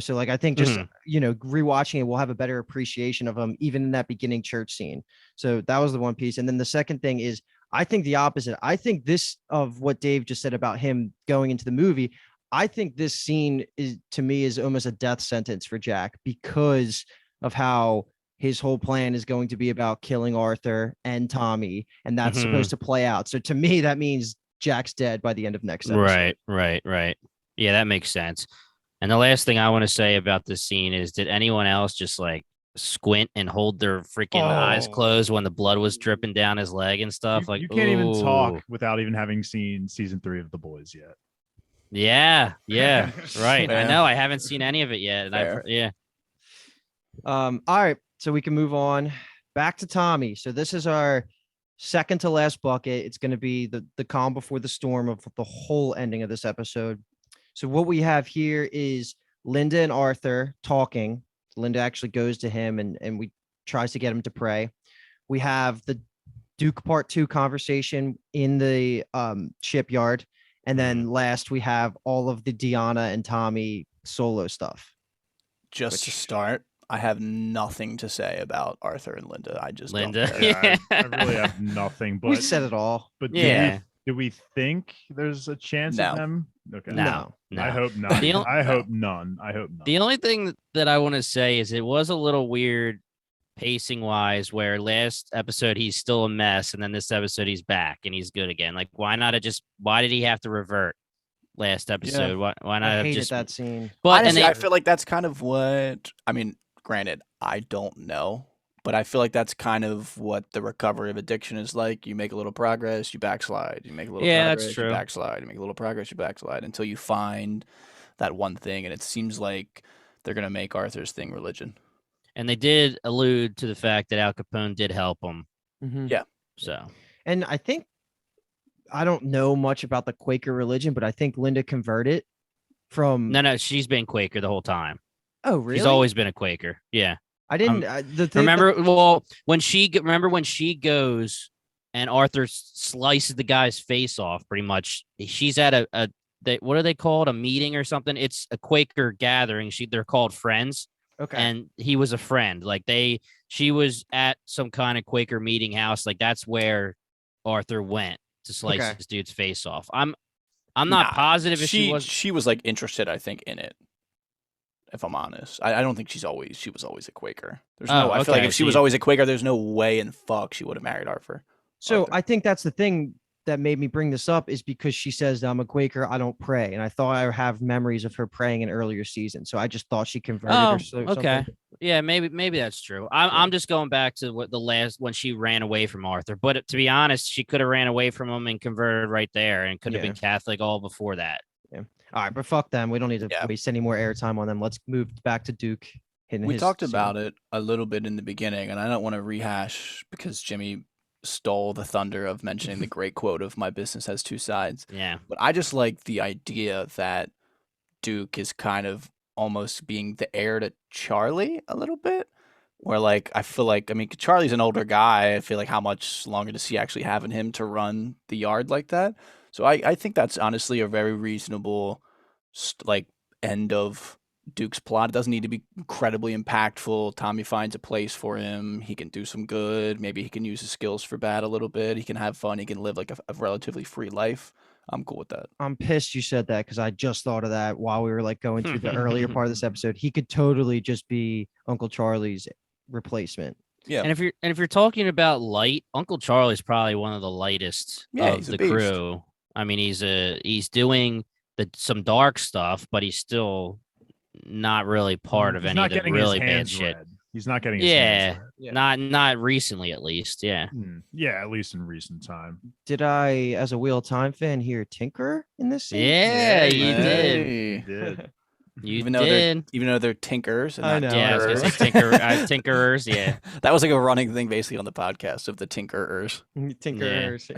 So like I think just rewatching it, we'll have a better appreciation of him even in that beginning church scene. So that was the one piece. And then the second thing is I think the opposite. I think this of what Dave just said about him going into the movie. I think this scene is to me is almost a death sentence for Jack because of how his whole plan is going to be about killing Arthur and Tommy, and that's supposed to play out. So to me, that means Jack's dead by the end of next episode. Right. Yeah, that makes sense. And the last thing I want to say about this scene is, did anyone else just like squint and hold their freaking eyes closed when the blood was dripping down his leg and stuff? You can't even talk without even having seen season 3 of The Boys yet. Yeah, right. I know I haven't seen any of it yet. And all right, so we can move on back to Tommy. So this is our second to last bucket. It's going to be the calm before the storm of the whole ending of this episode. So what we have here is Linda and Arthur talking. Linda actually goes to him and we tries to get him to pray. We have the Duke Part 2 conversation in the shipyard. And then last we have all of the Deanna and Tommy solo stuff. Just to start, I have nothing to say about Arthur and Linda. I just don't care. Yeah, I really have nothing. But we said it all. But do we think there's a chance of them? Okay. No. I hope not. I hope none. The only thing that I want to say is it was a little weird pacing wise, where last episode he's still a mess, and then this episode he's back and he's good again. Like, why did he have to revert last episode? Why not I have hated just that scene? But honestly, I feel like that's kind of what granted, I don't know, but I feel like that's kind of what the recovery of addiction is like. You make a little progress, you backslide. You make a little progress, that's true. You backslide. You make a little progress, you backslide until you find that one thing. And it seems like they're gonna make Arthur's thing religion. And they did allude to the fact that Al Capone did help him. Yeah. So, and I think I don't know much about the Quaker religion, but I think Linda converted from. No, she's been Quaker the whole time. Oh, really? She's always been a Quaker. Yeah. I didn't when she goes and Arthur slices the guy's face off. Pretty much, she's at what are they called? A meeting or something? It's a Quaker gathering. They're called Friends. Okay. And he was a friend. Like she was at some kind of Quaker meeting house. Like that's where Arthur went to slice this dude's face off. I'm not positive if she was. She was like interested, I think, in it. If I'm honest, I don't think she was always a Quaker. I feel like if she was always a Quaker, there's no way in fuck she would have married Arthur. So I think that's the thing that made me bring this up is because she says I'm a Quaker, I don't pray, and I thought I have memories of her praying in earlier seasons. So I just thought she converted. Okay, yeah, maybe that's true. I'm just going back to what the last when she ran away from Arthur. But to be honest, she could have ran away from him and converted right there, and could have been Catholic all before that. Yeah. All right, but fuck them. We don't need to waste any more airtime on them. Let's move back to Duke. We talked about it a little bit in the beginning, and I don't want to rehash because Jimmy stole the thunder of mentioning the great quote of "My business has two sides." Yeah. But I just like the idea that Duke is kind of almost being the heir to Charlie a little bit. Where like I feel like Charlie's an older guy. I feel like how much longer does he actually have in him to run the yard like that? So I think that's honestly a very reasonable end of Duke's plot. It doesn't need to be incredibly impactful. Tommy finds a place for him. He can do some good. Maybe he can use his skills for bad a little bit. He can have fun. He can live like a relatively free life. I'm cool with that. I'm pissed you said that because I just thought of that while we were like going through the earlier part of this episode. He could totally just be Uncle Charlie's replacement. Yeah. And if you're talking about light, Uncle Charlie's probably one of the lightest of the crew. I mean, he's doing some dark stuff, but he's still not really part of any of the really bad shit. He's not getting his hands red. Not recently, at least. Yeah. Yeah, at least in recent time. Did I, as a Wheel of Time fan, hear Tinker in this scene? Yeah, you did. You did. Even though they're tinkers. And I know. Yeah, I was gonna say tinkerers. Yeah. That was like a running thing basically on the podcast of the tinkerers. Tinkerers.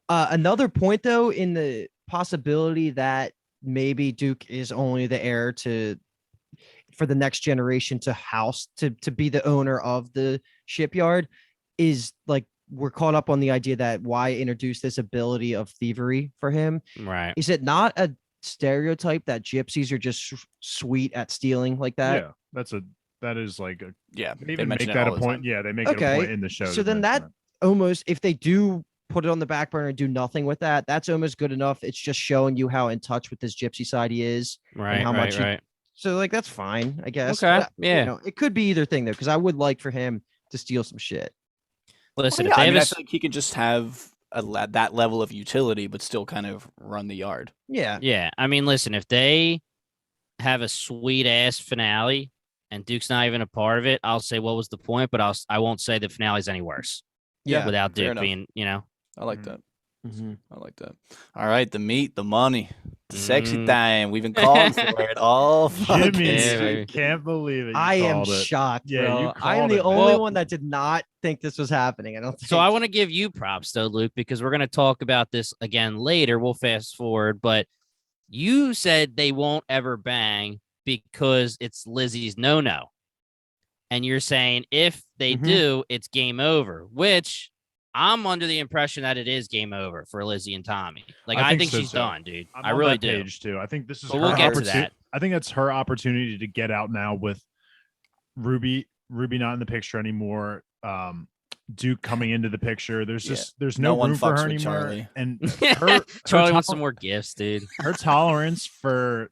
Another point though, in the possibility that maybe Duke is only the heir for the next generation to be the owner of the shipyard, is like we're caught up on the idea that why introduce this ability of thievery for him. Right. Is it not a stereotype that gypsies are just sweet at stealing like that? Yeah, that is like a they They even make mention it that a all the point. time. Yeah, they make it a point in the show. So to then mention that almost, if they do put it on the back burner and do nothing with that, that's almost good enough. It's just showing you how in touch with this gypsy side he is. Right. how much right. So like that's fine, I guess. Okay, But, yeah. it could be either thing though, because I would like for him to steal some shit. Listen, Well, if yeah, they I mean, I have feel like he could just have that level of utility, but still kind of run the yard. Yeah. yeah, I mean, listen, if they have a sweet ass finale and Duke's not even a part of it, I'll say what was the point, but I won't say the finale's any worse. Yeah, without fair Duke enough. being, I like Mhm. that. Mm-hmm. I like that. All right, the meat, the money, the sexy Mm. time. We've been calling for it all fucking Jimmy, Yeah, season. baby. I can't believe it. You I am called it. shocked, Yeah, bro. you I am called the it, only man. one that did not think this was happening. I don't think So I want to give you props though, Luke, because we're going to talk about this again later. We'll fast forward, but you said they won't ever bang because it's Lizzie's no. And you're saying if they Mhm. do, it's game over, which I'm under the impression that it is game over for Lizzie and Tommy. Like, I think so, she's too. done, dude. I'm I on really that do. page too. I think this is But her we'll get to opportunity. that. I think that's her opportunity to get out now with Ruby not in the picture anymore. Duke coming into the picture. There's Yeah. just there's No no one room for fucks her with anymore. Charlie. And Charlie wants tol- some more gifts, dude. her tolerance for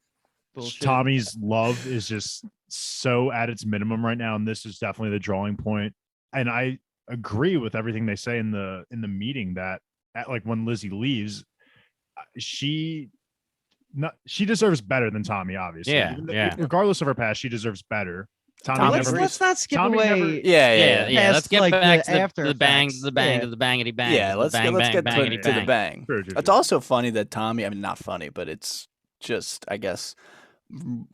Bullshit. Tommy's love is just so at its minimum right now, and this is definitely the drawing point. And I agree with everything they say in the meeting that like when Lizzie leaves, she deserves better than Tommy, obviously. Yeah, Even yeah. Regardless of her past, she deserves better. Tommy let's, never- let's not skip Tommy away. never- Yeah. Yeah. Let's Past, get like, back the to after the bang, effects. to the bang, Yeah. to the bangity bang. Yeah, to the let's bang, get bang, to bangity the bang. bang. True, true, It's true. also funny that Tommy, I mean, not funny, but it's just, I guess,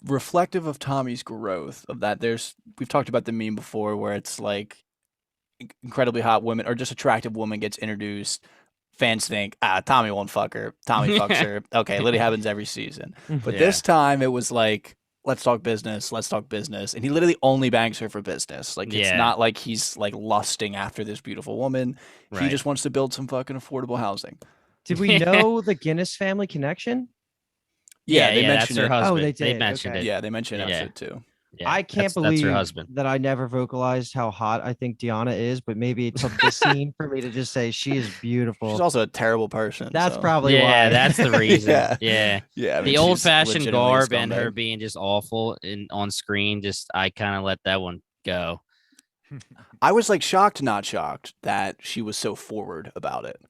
reflective of Tommy's growth of that. We've talked about the meme before where it's like incredibly hot woman or just attractive woman gets introduced. Fans think, Tommy won't fuck her. Tommy fucks her. Okay, it literally happens every season. But Yeah. this time it was like, let's talk business. And he literally only bangs her for business. Like, it's Yeah. not like he's like lusting after this beautiful woman. He Right. just wants to build some fucking affordable housing. Did we know the Guinness family connection? Yeah, they that's mentioned her it. husband. Oh, they They did, mentioned okay. it. Yeah, they mentioned it in Yeah. episode 2. Yeah, I can't that's believe her husband. that I never vocalized how hot I think Deanna is, but maybe it took this scene for me to just say she is beautiful. She's also a terrible person. That's so. probably Yeah, why. that's the reason. Yeah. Yeah. Yeah, I mean, The she's old fashioned legitimately a garb and her scumbag. being just awful on screen, just I kind of let that one go. I was like shocked, not shocked, that she was so forward about it.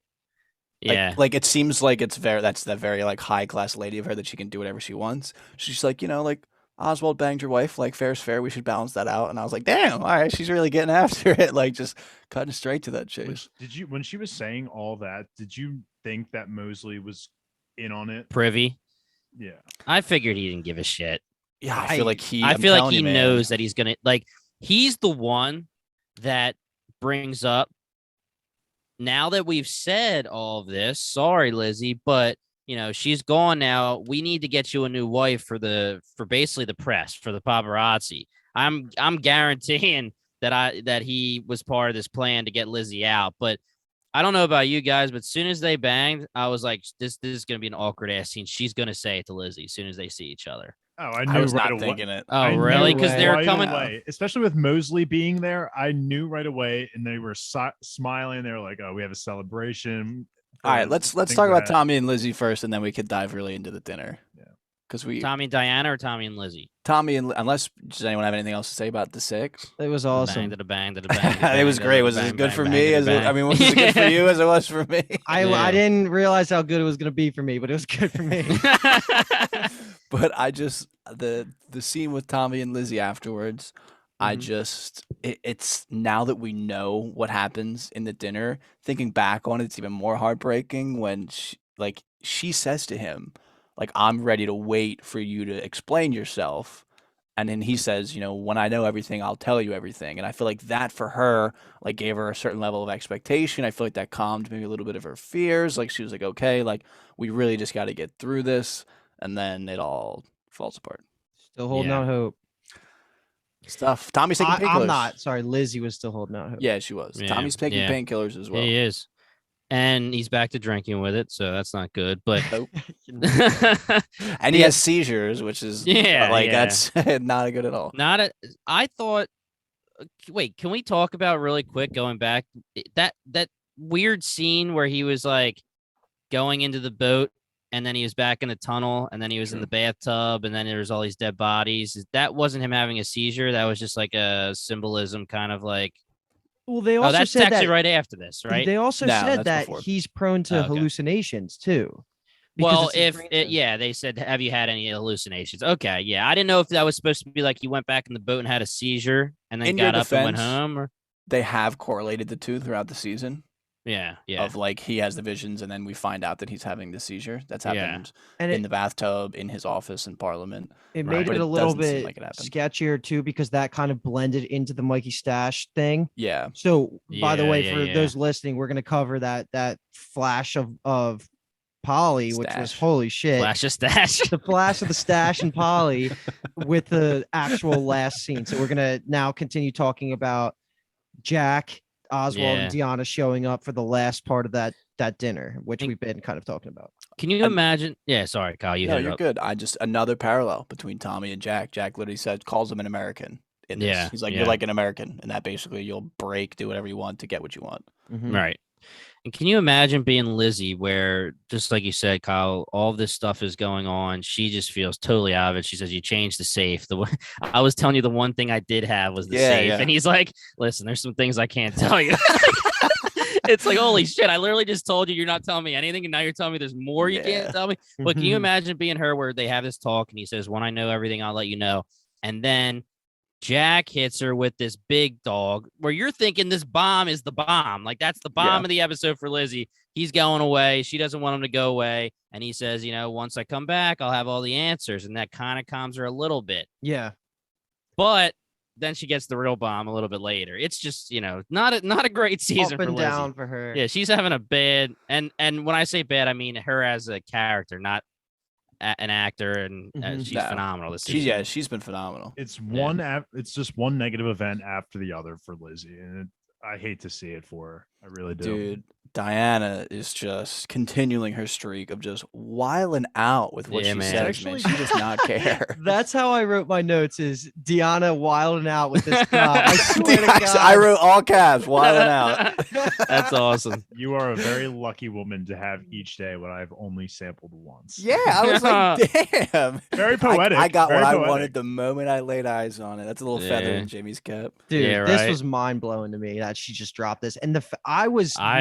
Yeah. Like it seems like that's that very like high class lady of her that she can do whatever she wants. She's like, like Oswald banged your wife, like fair's fair, we should balance that out. And I was like, damn, all right, she's really getting after it, like just cutting straight to that chase. When she was saying all that, did you think that Mosley was in on it? Privy. Yeah. I figured he didn't give a shit. Yeah, I feel like I feel like he knows that he's gonna he's the one that brings up. Now that we've said all of this, sorry, Lizzie, but she's gone now. We need to get you a new wife for basically the press, for the paparazzi. I'm guaranteeing that he was part of this plan to get Lizzie out. But I don't know about you guys, but as soon as they banged, I was like, this is gonna be an awkward ass scene. She's gonna say it to Lizzie as soon as they see each other. Oh, I knew I was right not away. thinking it. Oh, I knew really? Because they were right coming. away, especially with Mosley being there. I knew right away, and they were smiling. They were like, "Oh, we have a celebration." All right, let's talk about Tommy and Lizzie first, and then we could dive really into the dinner. Yeah. Because Tommy and Diana or Tommy and Lizzie? Tommy and unless does anyone have anything else to say about the 6? It was awesome. Bang. It was great. Was it as good for me as was it good for you as it was for me? I didn't realize how good it was going to be for me, but it was good for me. But I just the scene with Tommy and Lizzie afterwards. I Mhm. just it's now that we know what happens in the dinner. Thinking back on it, it's even more heartbreaking when she says to him, like, "I'm ready to wait for you to explain yourself." And then he says, when I know everything, I'll tell you everything. And I feel like that for her, like, gave her a certain level of expectation. I feel like that calmed maybe a little bit of her fears. Like, she was like, okay, like, we really just got to get through this. and then it all falls apart. Still holding Yeah. out hope. Stuff. Tommy's taking painkillers. I'm not. Sorry, Lizzie was still holding out hope. Yeah, she was. Yeah, Tommy's taking yeah. painkillers as well. He is. And he's back to drinking with it, so that's not good. But Nope. And he has seizures, which is that's not good at all. I thought. Wait, can we talk about really quick going back that weird scene where he was like going into the boat and then he was back in the tunnel and then he was in the bathtub and then there was all these dead bodies. That wasn't him having a seizure. That was just like a symbolism, kind of like. Well, they also that's said actually that right after this, right? They also said that before. he's prone to hallucinations too. Well, they said, have you had any hallucinations? Okay, yeah, I didn't know if that was supposed to be like he went back in the boat and had a seizure and then got up and went home, or they have correlated the two throughout the season. Yeah. Of like he has the visions, and then we find out that he's having the seizure. That's happened in the bathtub, in his office, in Parliament. It made it a little bit sketchier too, because that kind of blended into the Mikey Stash thing. Yeah. So, by the way, for those listening, we're going to cover that flash of Polly, which was holy shit. Flash of Stash. The flash of the stash and Polly with the actual last scene. So we're going to now continue talking about Jack, Oswald, and Deanna showing up for the last part of that dinner, which we've been kind of talking about. Can you imagine? Yeah, sorry, Kyle. You're good. Another parallel between Tommy and Jack. Jack literally calls him an American. He's like, you're like an American, and that basically you'll break, do whatever you want to get what you want. Mm-hmm. Right. And can you imagine being Lizzie, where just like you said, Kyle, all this stuff is going on. She just feels totally out of it. She says, "You changed the safe." I was telling you the one thing I did have was the safe, and he's like, "Listen, there's some things I can't tell you." It's like, holy shit! I literally just told you you're not telling me anything, and now you're telling me there's more you can't tell me. But can you imagine being her, where they have this talk, and he says, "When I know everything, I'll let you know," and then Jack hits her with this big dog, where you're thinking this bomb is the bomb. Like, that's the bomb of the episode for Lizzie. He's going away. She doesn't want him to go away. And he says, once I come back, I'll have all the answers. And that kind of calms her a little bit. Yeah. But then she gets the real bomb a little bit later. It's just, not a great season up and for Lizzie. Down for her. Yeah, she's having a bad, and when I say bad, I mean her as a character, not an actor, and she's phenomenal this season. She's been phenomenal. It's it's just one negative event after the other for Lizzie, and I hate to see it for her. I really do. Dude, Diana is just continuing her streak of just wiling out with what she says, man. She does not care. That's how I wrote my notes, is Deanna wilding out with this cop. I swear to God. I wrote all caps, wiling out. That's awesome. You are a very lucky woman to have each day what I've only sampled once. Yeah, I was like, damn. Very poetic. I got very what poetic. I wanted the moment I laid eyes on it. That's a little feather in Jamie's cap. Dude, this was mind-blowing to me that she just dropped this. And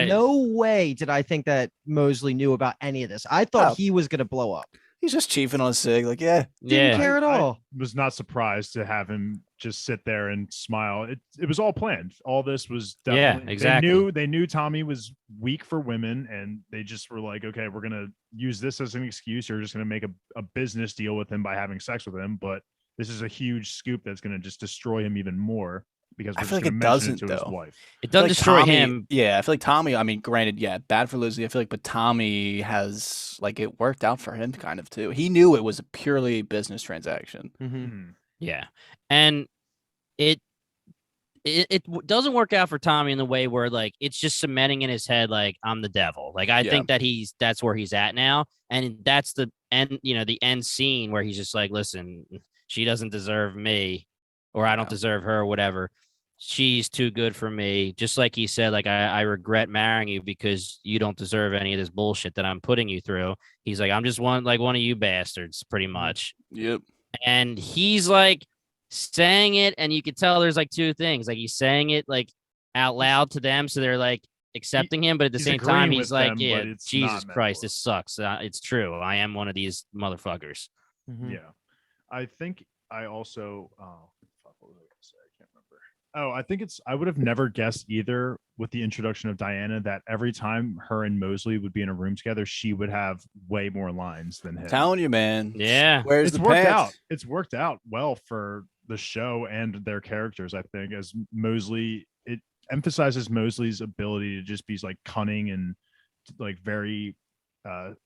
no way did I think that Mosley knew about any of this. I thought he was going to blow up. He's just chiefing on a cig, like, didn't care at all. I was not surprised to have him just sit there and smile. It was all planned. All this was definitely, exactly. They knew Tommy was weak for women, and they just were like, okay, we're gonna use this as an excuse. You're just gonna make a business deal with him by having sex with him, but this is a huge scoop that's gonna just destroy him even more. Because I feel like it doesn't, his wife. It doesn't destroy him. Yeah, I feel like Tommy, I mean, granted, bad for Lizzie. I feel like, but Tommy has, like, it worked out for him kind of too. He knew it was a purely business transaction. Mm-hmm. Yeah. And it doesn't work out for Tommy in the way where, like, it's just cementing in his head, like, I'm the devil. Like, I think that that's where he's at now. And that's the end, the end scene where he's just like, listen, she doesn't deserve me, or I don't deserve her, or whatever. She's too good for me. Just like he said, like, I regret marrying you because you don't deserve any of this bullshit that I'm putting you through. He's like, I'm just one of you bastards, pretty much. Yep. And he's like saying it, and you could tell there's like two things. Like, he's saying it like out loud to them, so they're like accepting him, but at the same time, he's like, Jesus Christ, this sucks. It's true. I am one of these motherfuckers. Mm-hmm. Yeah. I think I also what was I gonna say? I can't remember. Oh, I think I would have never guessed either with the introduction of Diana that every time her and Mosley would be in a room together, she would have way more lines than him. I'm telling you, man. Yeah. Where's it's the worked pants? out. It's worked out well for the show and their characters, I think, as Mosley, it emphasizes Mosley's ability to just be like cunning and like very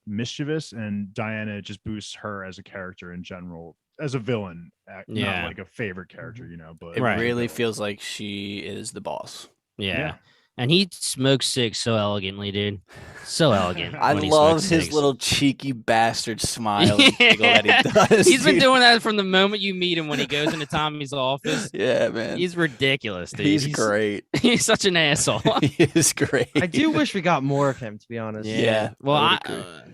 mischievous, and Diana just boosts her as a character in general, as a villain, not like a favorite character, but it really feels like she is the boss. Yeah. And he smokes cigs so elegantly, dude. So elegant. I love his little cheeky bastard smile and giggle that he does. He's been doing that from the moment you meet him when he goes into Tommy's office. Yeah, man. He's ridiculous, dude. He's great. He's such an asshole. He is great. I do wish we got more of him, to be honest. Yeah. Well,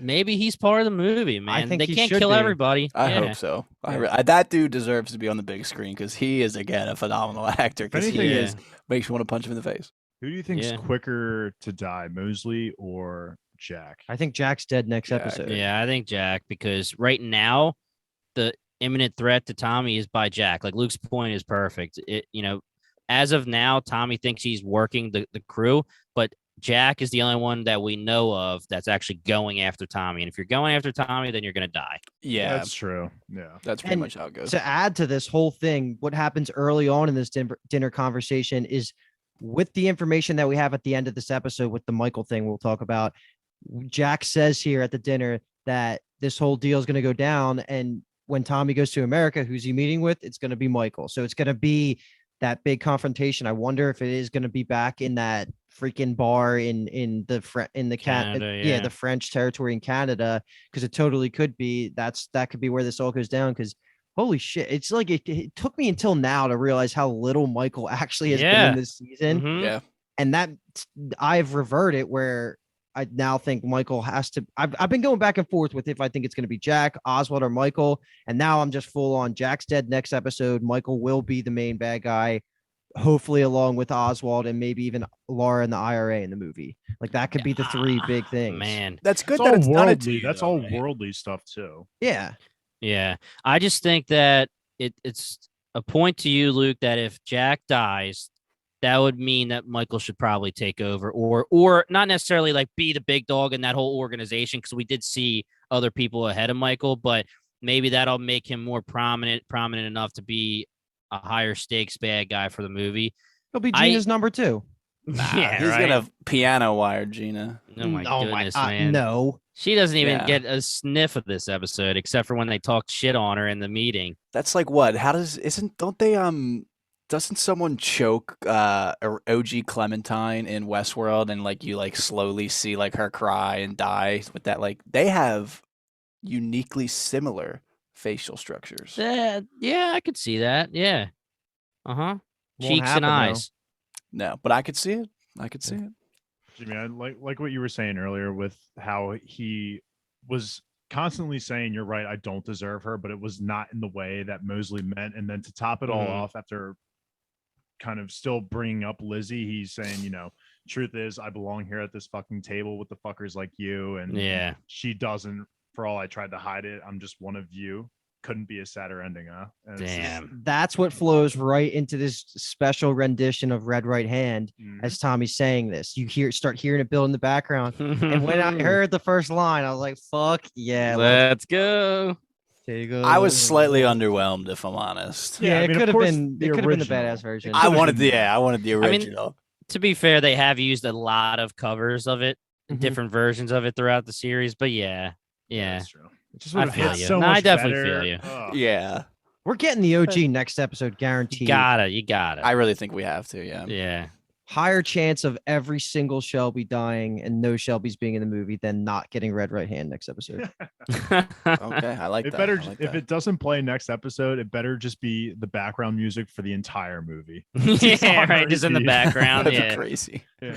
maybe he's part of the movie, man. I think they can't kill everybody. I hope so. That dude deserves to be on the big screen because he is, again, a phenomenal actor. Because he makes you want to punch him in the face. Who do you think's quicker to die, Mosley or Jack? I think Jack's dead next episode. Yeah, I think Jack, because right now the imminent threat to Tommy is by Jack. Like Luke's point is perfect. As of now, Tommy thinks he's working the crew, but Jack is the only one that we know of that's actually going after Tommy. And if you're going after Tommy, then you're going to die. Yeah, that's true. Yeah, that's pretty much how it goes. To add to this whole thing, what happens early on in this dinner conversation is, with the information that we have at the end of this episode with the Michael thing we'll talk about, Jack says here at the dinner that this whole deal is going to go down. And when Tommy goes to America, who's he meeting with? It's going to be Michael. So it's going to be that big confrontation. I wonder if it is going to be back in that freaking bar in the French territory in Canada, because it totally could be. That could be where this all goes down, because holy shit, it's like it took me until now to realize how little Michael actually has been in this season. Mm-hmm. Yeah. And that I've reverted where I now think Michael has to. I've been going back and forth with if I think it's going to be Jack, Oswald, or Michael. And now I'm just full on Jack's dead next episode. Michael will be the main bad guy, hopefully along with Oswald and maybe even Laura and the IRA in the movie. Like that could be the three big things. Man, that's good. That's worldly. That's all worldly stuff too. Yeah. Yeah, I just think that it's a point to you, Luke, that if Jack dies, that would mean that Michael should probably take over, or not necessarily like be the big dog in that whole organization, because we did see other people ahead of Michael, but maybe that'll make him more prominent enough to be a higher stakes bad guy for the movie. He'll be Gina's number 2. He's gonna piano wire Gina. Oh my goodness, man! No. She doesn't even get a sniff of this episode, except for when they talked shit on her in the meeting. That's like what? Doesn't someone choke OG Clementine in Westworld, and like you like slowly see like her cry and die with that? Like they have uniquely similar facial structures. Yeah, I could see that. Yeah. Cheeks and eyes. No, but I could see it. Jimmy, I like what you were saying earlier with how he was constantly saying, you're right, I don't deserve her, but it was not in the way that Mosley meant. And then to top it all off, after kind of still bringing up Lizzie, he's saying, truth is I belong here at this fucking table with the fuckers like you. And she doesn't, for all I tried to hide it, I'm just one of you. Couldn't be a sadder ending, huh? Damn. That's what flows right into this special rendition of Red Right Hand as Tommy's saying this. You start hearing it build in the background. And when I heard the first line, I was like, fuck yeah. Let's go. I was slightly underwhelmed, if I'm honest. Yeah, it could have been the badass version. I wanted the original. To be fair, they have used a lot of covers of it, different versions of it throughout the series, but yeah. That's true. I feel you. I definitely feel you. Yeah. We're getting the OG next episode, guaranteed. You got it. I really think we have to, yeah. Yeah. Higher chance of every single Shelby dying and no Shelbys being in the movie than not getting Red Right Hand next episode. Okay, I like that. If it doesn't play next episode, it better just be the background music for the entire movie. Yeah, right. Just in the background. That'd be crazy. Yeah.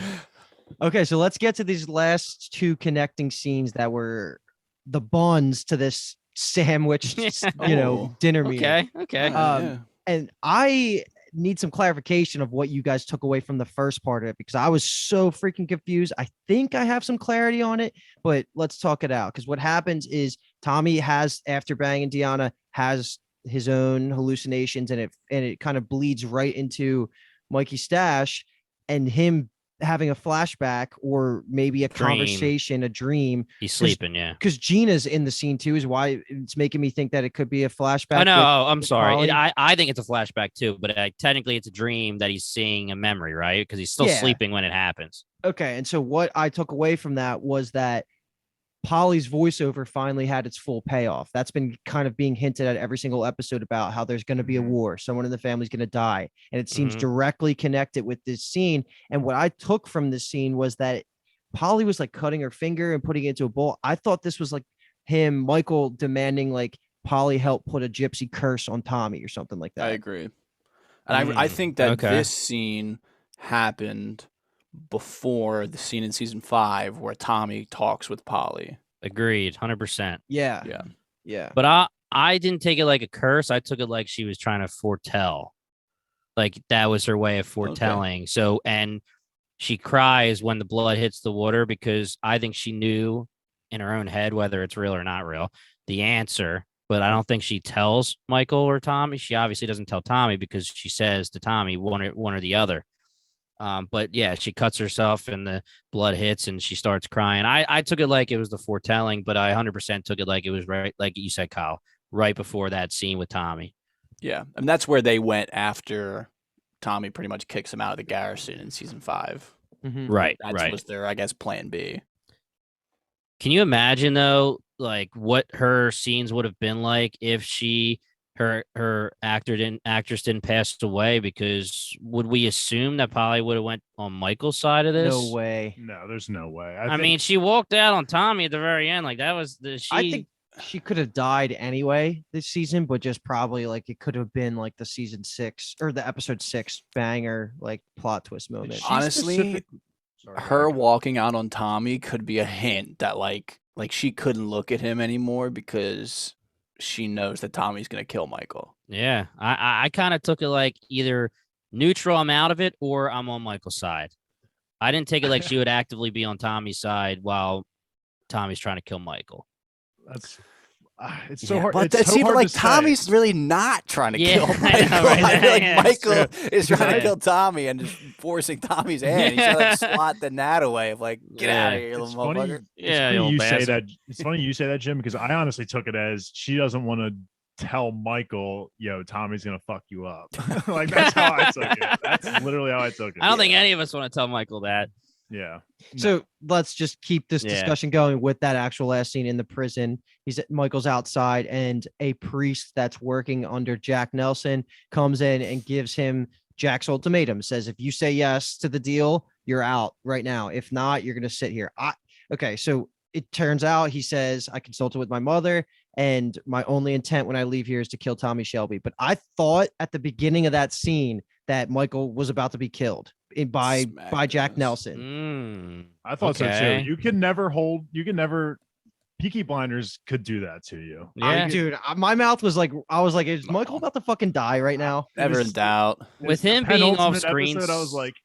Okay, so let's get to these last two connecting scenes that were the buns to this sandwich, dinner meeting. Okay. And I need some clarification of what you guys took away from the first part of it, because I was so freaking confused. I think I have some clarity on it, but let's talk it out. Because what happens is Tommy has, after banging Deanna, has his own hallucinations, and it kind of bleeds right into Mikey's stash and him having a flashback or maybe a conversation, a dream. He's sleeping, because Gina's in the scene too, is why it's making me think that it could be a flashback. I know. I'm sorry. I think it's a flashback too, but technically it's a dream that he's seeing a memory, right? Because he's still sleeping when it happens. Okay. And so what I took away from that was that Polly's voiceover finally had its full payoff. That's been kind of being hinted at every single episode about how there's going to be a war. Someone in the family's going to die. And it seems directly connected with this scene. And what I took from this scene was that Polly was like cutting her finger and putting it into a bowl. I thought this was like Michael demanding like Polly help put a gypsy curse on Tommy or something like that. I agree. And I think that this scene happened before the scene in season 5 where Tommy talks with Polly. Agreed, 100%. Yeah. But I didn't take it like a curse. I took it like she was trying to foretell. Like that was her way of foretelling. Okay. So, and she cries when the blood hits the water because I think she knew in her own head, whether it's real or not real, the answer. But I don't think she tells Michael or Tommy. She obviously doesn't tell Tommy because she says to Tommy one or the other. But yeah, she cuts herself and the blood hits and she starts crying. I took it like it was the foretelling, but I 100% took it like it was right, like you said, Kyle, right before that scene with Tommy. Yeah, and that's where they went after Tommy pretty much kicks him out of the garrison in season 5. Right, that was their, I guess, plan B. Can you imagine though, like what her scenes would have been like if her actress didn't pass away? Because would we assume that Polly would have went on Michael's side of this? No way. No, there's no way. I mean, she walked out on Tommy at the very end. Like that was I think she could have died anyway this season, but just probably like it could have been like the season 6 or the episode 6 banger, like plot twist moment. Honestly, her walking out on Tommy could be a hint that like she couldn't look at him anymore because she knows that Tommy's going to kill Michael. Yeah. I kind of took it like either neutral, I'm out of it, or I'm on Michael's side. I didn't take it like she would actively be on Tommy's side while Tommy's trying to kill Michael. That's it's so hard. But it's that's so even hard like to Tommy's say. really not trying to kill Michael. I feel like Michael is trying to Yeah. kill Tommy and just forcing Tommy's hand. He's trying to like, swat the gnat away of like, get out of here, It's little funny, motherfucker. Yeah, you say bastard. that. It's funny you say that, Jim, because I honestly took it as she doesn't want to tell Michael, yo, Tommy's gonna fuck you up. Like that's how I took it. That's literally how I took it. I don't think any of us want to tell Michael that. Yeah. So let's just keep this discussion going with that actual last scene in the prison. Michael's outside and a priest that's working under Jack Nelson comes in and gives him Jack's ultimatum, says, if you say yes to the deal, you're out right now. If not, you're going to sit here. Okay. So it turns out he says, I consulted with my mother and my only intent when I leave here is to kill Tommy Shelby. But I thought at the beginning of that scene that Michael was about to be killed by Jack Nelson. I thought so too. You can never Peaky Blinders could do that to you. Yeah. Dude, my mouth was like, I was like, is Michael about to fucking die right now? Never in doubt. With him being off screen, I was like,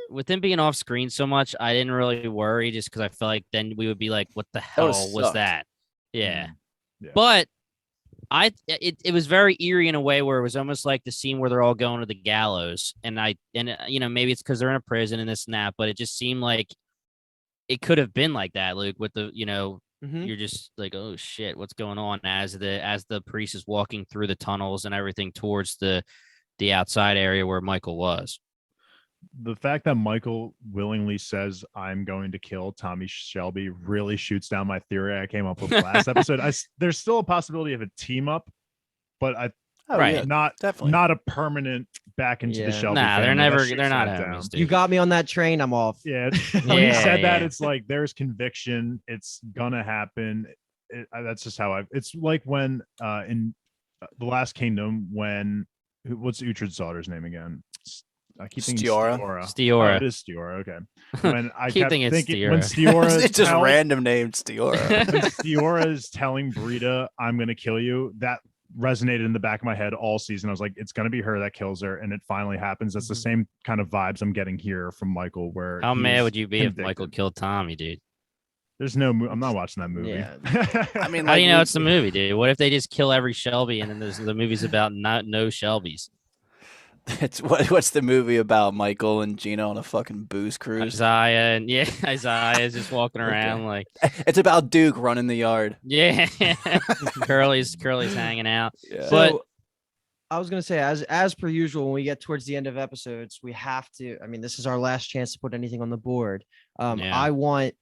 with him being off screen so much, I didn't really worry just because I felt like then we would be like, what the hell was that? Yeah. But it was very eerie in a way where it was almost like the scene where they're all going to the gallows, and maybe it's because they're in a prison and this and that, but it just seemed like it could have been like that, Luke, with the you're just like, oh shit, what's going on as the priest is walking through the tunnels and everything towards the outside area where Michael was. The fact that Michael willingly says I'm going to kill Tommy Shelby really shoots down my theory I came up with last episode. There's still a possibility of a team up, but not a permanent back into the Shelby. Nah, family. they're not homies, dude. You got me on that train. I'm off. Yeah. When he said that, it's like there's conviction. It's gonna happen. That's just how it's like when in The Last Kingdom what's Uhtred's daughter's name again? I keep thinking Steora. Oh, it is Steora. Okay. When I keep kept thinking thinking Steora. when Steora it's just random named Steora. when Steora is telling Brita, I'm going to kill you, that resonated in the back of my head all season. I was like, it's going to be her that kills her. And it finally happens. That's the same kind of vibes I'm getting here from Michael. Where how mad would you be convicted. if Michael killed Tommy, dude? There's no, I'm not watching that movie. Yeah. I mean, how do you know it's the movie, dude? What if they just kill every Shelby and then the movie's about no Shelbys? It's what's the movie about? Michael and Gina on a fucking booze cruise. Isaiah is just walking around like it's about Duke running the yard. Yeah, Curly's hanging out. Yeah. But I was gonna say, as per usual, when we get towards the end of episodes, we have to. I mean, this is our last chance to put anything on the board. I want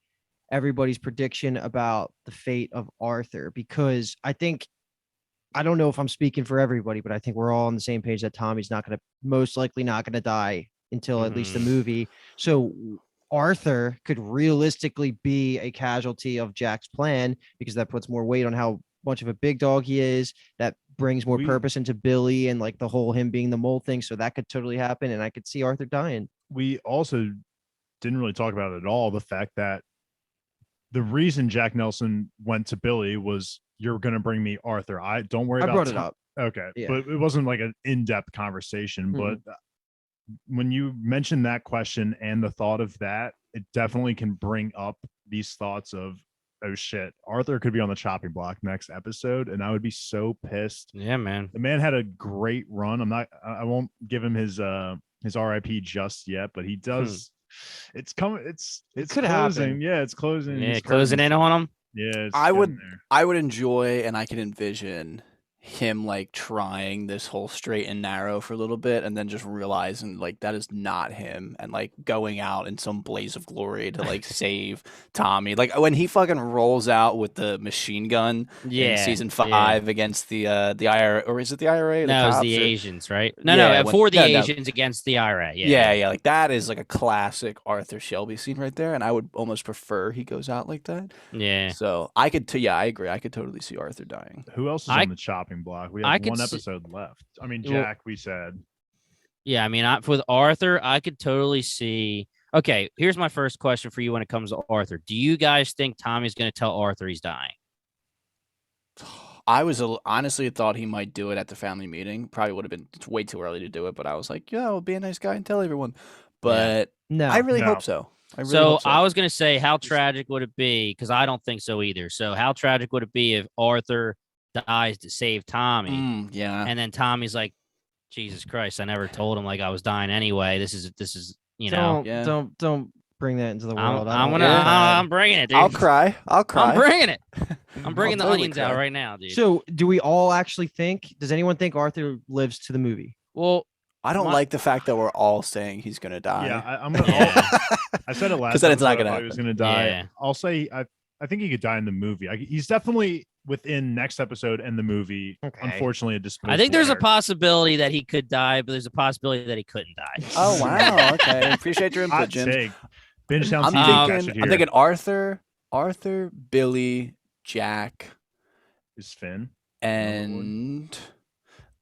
everybody's prediction about the fate of Arthur, because I don't know if I'm speaking for everybody, but I think we're all on the same page that Tommy's most likely not going to die until at least the movie. So Arthur could realistically be a casualty of Jack's plan, because that puts more weight on how much of a big dog he is. That brings more purpose into Billy and like the whole him being the mole thing. So that could totally happen. And I could see Arthur dying. We also didn't really talk about it at all. The fact that the reason Jack Nelson went to Billy was, you're going to bring me Arthur. Don't worry about brought it up. Okay. Yeah. But it wasn't like an in-depth conversation, but when you mention that question and the thought of that, it definitely can bring up these thoughts of, oh shit, Arthur could be on the chopping block next episode, and I would be so pissed. Yeah, man. The man had a great run. I won't give him his RIP just yet, but he does. It's coming. It's could closing. happen. Yeah, it's closing. Yeah, closing in on him. Yeah, I would enjoy, and I can envision him like trying this whole straight and narrow for a little bit, and then just realizing like that is not him, and like going out in some blaze of glory to like save Tommy. Like when he fucking rolls out with the machine gun in season 5 against the IRA, or is it the IRA? No, it's the Asians, right? No, for the Asians against the IRA. Yeah. Like that is like a classic Arthur Shelby scene right there, and I would almost prefer he goes out like that. Yeah. So I agree. I could totally see Arthur dying. Who else is on the chopping block? We have one episode left. I mean, Jack, we said. Yeah, I mean, with Arthur, I could totally see. Okay, here's my first question for you when it comes to Arthur. Do you guys think Tommy's going to tell Arthur he's dying? I was honestly thought he might do it at the family meeting. Probably would have been way too early to do it, but I was like, yeah, I'll be a nice guy and tell everyone. But no, I really hope so. I was going to say, how tragic would it be? Because I don't think so either. So how tragic would it be if Arthur dies to save Tommy? Yeah. And then Tommy's like, Jesus Christ, I never told him like I was dying anyway. This is don't bring that into the world. I'm bringing it, dude. I'll cry. I'm bringing it. I'm bringing the onions out right now, dude. So do we all actually does anyone think Arthur lives to the movie? Well, I don't like the fact that we're all saying he's going to die. Yeah, I'm gonna. I said it last. Because then it's not going to happen. He was going to die. Yeah. I'll say I think he could die in the movie. He's definitely within next episode and the movie. Okay. Unfortunately, a disposable. I think there's a possibility that he could die, but there's a possibility that he couldn't die. Oh wow! Okay, appreciate your input, Jim. Binge-town I'm thinking Arthur, Billy, Jack, is Finn, and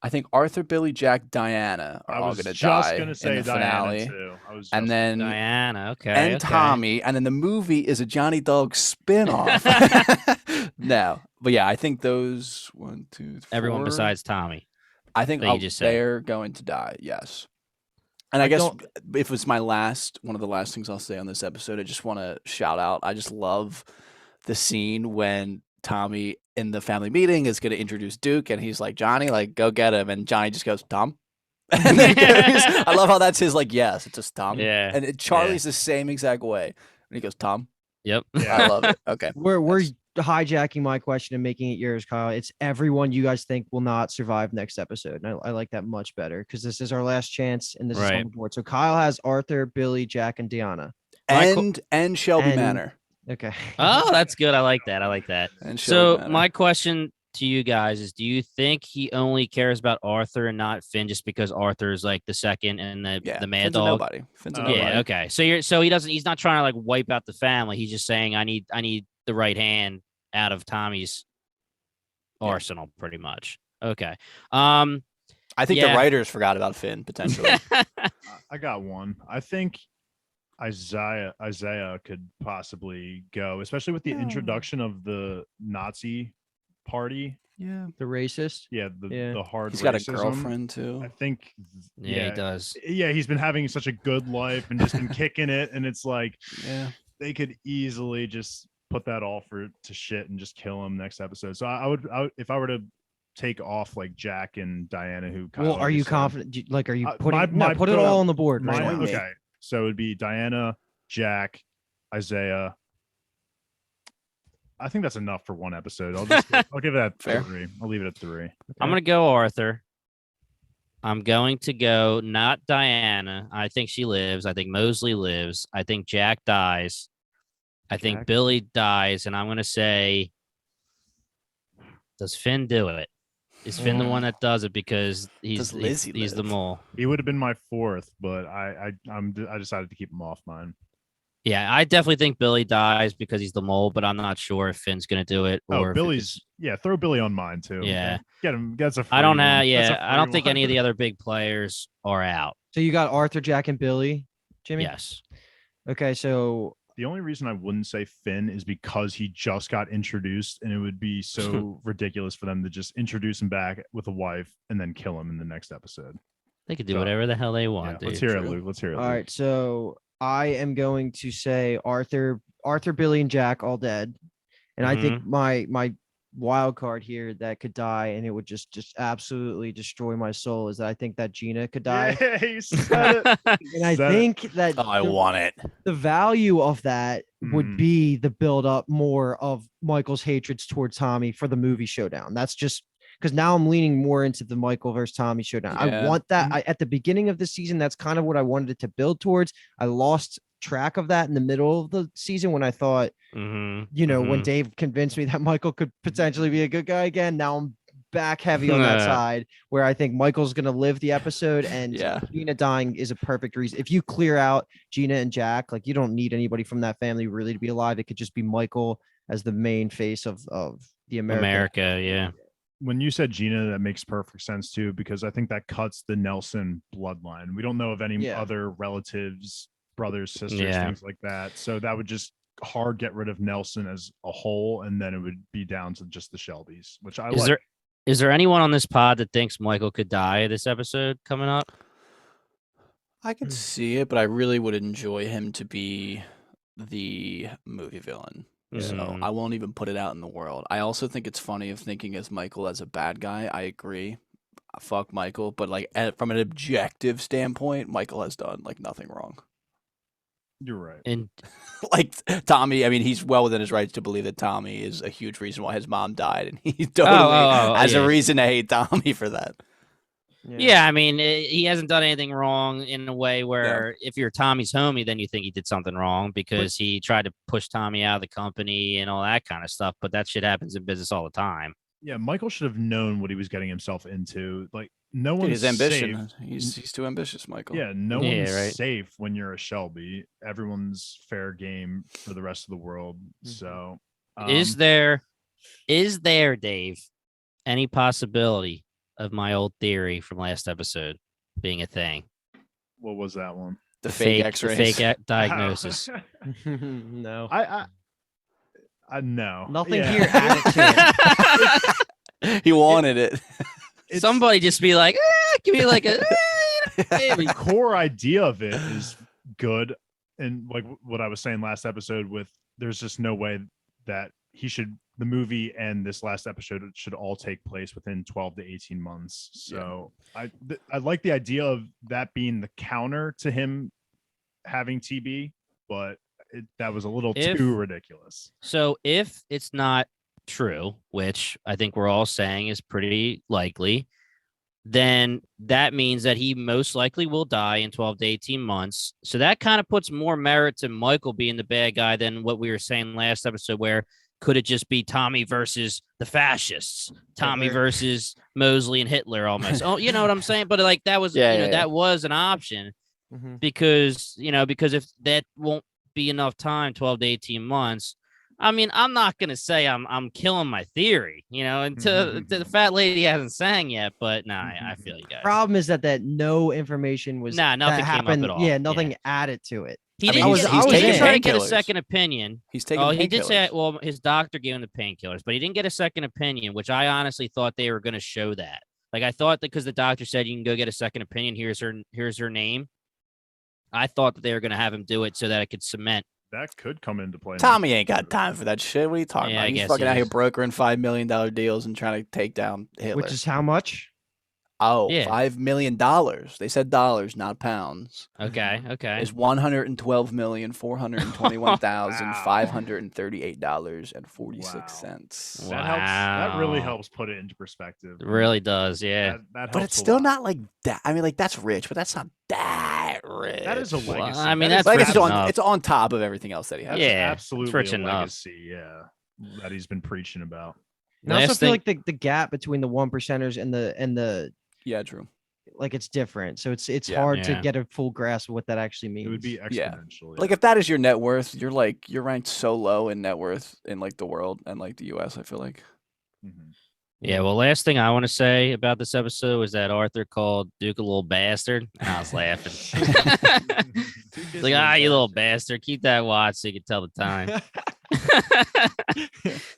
I think Arthur, Billy, Jack, Diana are all going to die in the finale. Too. And then Diana, okay, and Tommy, and then the movie is a Johnny Dog spin-off. No, but yeah, I think those 1, 2, 3. Everyone besides Tommy. I think they're going to die. Yes. And I guess if it's one of the last things I'll say on this episode, I just want to shout out. I just love the scene when Tommy in the family meeting is going to introduce Duke, and he's like, Johnny, like, go get him. And Johnny just goes, Tom. And then I love how that's his, like, yes, it's just Tom. Yeah. And Charlie's the same exact way. And he goes, Tom. Yep. Yeah. I love it. Okay. We're hijacking my question and making it yours, Kyle. It's everyone you guys think will not survive next episode. And I like that much better because this is our last chance and this is on the board. So Kyle has Arthur, Billy, Jack, and Deanna. And Shelby Manor. Okay. Oh, that's good. I like that. So my question to you guys is, do you think he only cares about Arthur and not Finn just because Arthur is like the second and the mad dog? Finn's a nobody. Yeah, okay. So he's not trying to like wipe out the family. He's just saying I need the right hand out of Tommy's arsenal, pretty much. Okay. I think the writers forgot about Finn potentially. I got one. I think Isaiah could possibly go, especially with the introduction of the Nazi party. Yeah, the racist. Yeah, the hard. He's racism. got a girlfriend too. I think. Yeah, he does. Yeah, he's been having such a good life and just been kicking it, and it's like, they could easily just put that all to shit and just kill him next episode. So I would if I were to take off like Jack and Diana, who. Well, are you confident? Like, are you putting? Put it all on the board. Right? Okay. So it'd be Diana, Jack, Isaiah. I think that's enough for one episode. I'll give that 3. I'll leave it at 3. Okay. I'm gonna go Arthur. I'm going to go not Diana. I think she lives. I think Mosley lives. I think Jack dies. I think Jack. Billy dies, and I'm going to say, does Finn do it? Is Finn the one that does it because Does Lizzie he's the live? mole? He would have been my fourth, but I decided to keep him off mine. Yeah, I definitely think Billy dies because he's the mole, but I'm not sure if Finn's going to do it or if Billy's throw Billy on mine too. Yeah. Get him. That's a free I don't one. have. That's a Yeah, I free don't think one. any of the other big players are out. So you got Arthur, Jack, and Billy, Jimmy? Yes. Okay, so The only reason I wouldn't say Finn is because he just got introduced, and it would be so ridiculous for them to just introduce him back with a wife and then kill him in the next episode. They could do So, whatever the hell they want. Let's dude. hear it, Luke. Let's hear it. all Luke. right, so I am going to say Arthur, Billy, and Jack all dead. And I think my wild card here that could die and it would just absolutely destroy my soul is that I think that Gina could die. Yeah, he said it. And I think that I want it. the value of that would Mm. be the build up more of Michael's hatreds towards Tommy for the movie showdown. That's just because now I'm leaning more into the Michael versus Tommy showdown. Yeah. I want that. At the beginning of the season, that's kind of what I wanted it to build towards. I lost track of that in the middle of the season when I thought, when Dave convinced me that Michael could potentially be a good guy again. Now I'm back heavy on that side where I think Michael's going to live the episode, and Gina dying is a perfect reason. If you clear out Gina and Jack, like you don't need anybody from that family really to be alive. It could just be Michael as the main face of the America. Yeah. When you said Gina, that makes perfect sense too, because I think that cuts the Nelson bloodline. We don't know of any other relatives, brothers, sisters, things like that. So that would just hard get rid of Nelson as a whole, and then it would be down to just the Shelbys, which I like. Is there anyone on this pod that thinks Michael could die this episode coming up? I could see it, but I really would enjoy him to be the movie villain. So I won't even put it out in the world. I also think it's funny of thinking as Michael as a bad guy. I agree. Fuck Michael. But like from an objective standpoint, Michael has done like nothing wrong. You're right. And like Tommy, I mean, he's well within his rights to believe that Tommy is a huge reason why his mom died. And he totally has a reason to hate Tommy for that. Yeah, I mean, he hasn't done anything wrong in a way where if you're Tommy's homie, then you think he did something wrong because he tried to push Tommy out of the company and all that kind of stuff. But that shit happens in business all the time. Yeah, Michael should have known what he was getting himself into. Like, no one's his ambition. safe. He's too ambitious, Michael. Yeah, no one's safe when you're a Shelby. Everyone's fair game for the rest of the world. So, is there, Dave, any possibility of my old theory from last episode being a thing? What was that one? The fake X-rays. The fake diagnosis. No. I know. Nothing here added to it. He wanted it. Somebody just be like, give me like a. The core idea of it is good, and like what I was saying last episode, with there's just no way that the movie and this last episode should all take place within 12 to 18 months. So I like the idea of that being the counter to him having TB, but that was a little too ridiculous. So if it's not true, which I think we're all saying is pretty likely, then that means that he most likely will die in 12 to 18 months. So that kind of puts more merit to Michael being the bad guy than what we were saying last episode, where could it just be Tommy versus the fascists, Tommy versus Mosley and Hitler almost? Oh, you know what I'm saying? But like that was, that was an option because if that won't be enough time, 12 to 18 months. I mean, I'm not going to say I'm killing my theory, until the fat lady hasn't sang yet, but I feel you guys. Problem is that no information was nothing happened. came up at all. Yeah, nothing added to it. He didn't try to get a second opinion. He's taking he did say, well, his doctor gave him the painkillers, but he didn't get a second opinion, which I honestly thought they were going to show that. Like, I thought that because the doctor said you can go get a second opinion, here's her name. I thought that they were going to have him do it so that it could cement. That could come into play. Tommy ain't got time for that shit. What are you talking about? He's fucking out here brokering $5 million deals and trying to take down Hitler. Which is how much? Oh, $5 million. They said dollars, not pounds. Okay. Is $112,421,538.46. Wow. That really helps put it into perspective. It really does, yeah. That but it's still not like that. I mean, like that's rich, but that's not that rich. That is a legacy. Well, I mean, That is that's like rich it's on enough. it's on top of everything else that he has. That's Yeah, absolutely it's rich a enough. legacy. Yeah, that he's been preaching about. And I also Last feel thing- like the gap between the 1%ers and the Yeah, true. like it's different. So it's Yeah. hard to Yeah. get a full grasp of what that actually means. It would be Yeah. exponential. Like if that is your net worth, you're ranked so low in net worth in like the world and like the US, I feel like. Mhm. Yeah, well, last thing I want to say about this episode was that Arthur called Duke a little bastard. And I was laughing. He's like, you little bastard. Keep that watch so you can tell the time.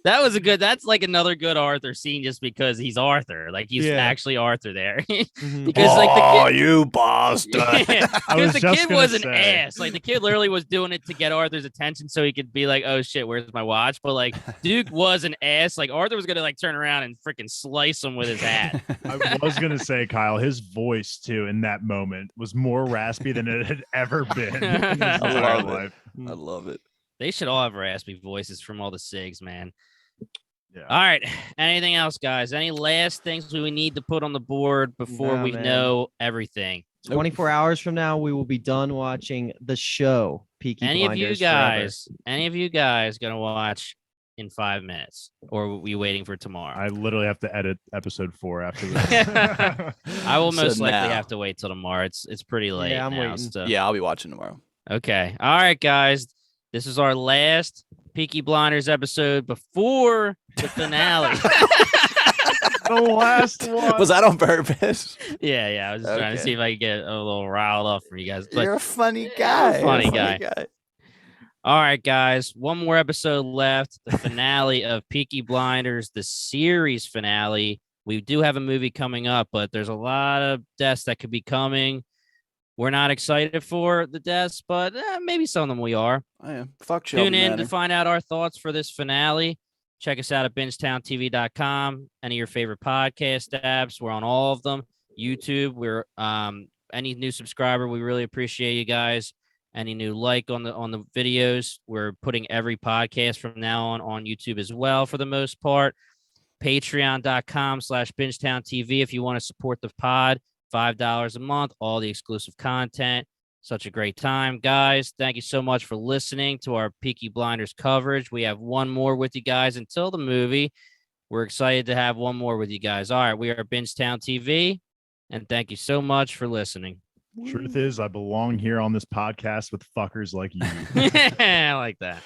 That's like another good Arthur scene just because he's Arthur. Like he's Yeah. actually Arthur there. Mhm. Because like the kid, you bastard. I was because the just kid gonna was an say. ass. Like the kid literally was doing it to get Arthur's attention so he could be like, oh shit, where's my watch? But like Duke was an ass. Like Arthur was gonna like turn around and freaking slice him with his hat. I was gonna say, Kyle, his voice too in that moment was more raspy than it had ever been in his entire love it. life. I love it. They should all have raspy voices from all the SIGs, man. Yeah. All right. Anything else, guys? Any last things we need to put on the board before Nah, we man. know everything? 24 hours from now, we will be done watching the show Peaky Any of Blinders you guys gonna watch in 5 minutes, or are we waiting for tomorrow? I literally have to edit episode 4 after this. I will So most likely now- have to wait till tomorrow. It's pretty late. I'm now, waiting. so- Yeah, I'll be watching tomorrow. Okay. All right, guys. This is our last Peaky Blinders episode before the finale. The last one. Was that on purpose? yeah. I was just trying to Okay. see if I could get a little riled up for you guys. But You're a funny guy. You're a Funny guy. all right, guys. One more episode left. The finale of Peaky Blinders, the series finale. We do have a movie coming up, but there's a lot of deaths that could be coming. We're not excited for the deaths, but maybe some of them we are. I am. Fuck Shelby Tune in Manor. to find out our thoughts for this finale. Check us out at BingetownTV.com. Any of your favorite podcast apps. We're on all of them. YouTube. We're any new subscriber. We really appreciate you guys. Any new like on the videos. We're putting every podcast from now on YouTube as well for the most part. Patreon.com/BingetownTV if you want to support the pod. $5 a month, all the exclusive content. Such a great time, guys. Thank you so much for listening to our Peaky Blinders coverage. We have one more with you guys until the movie. We're excited to have one more with you guys. All right, we are Bingetown TV, and thank you so much for listening. Truth is, I belong here on this podcast with fuckers like you. I like that.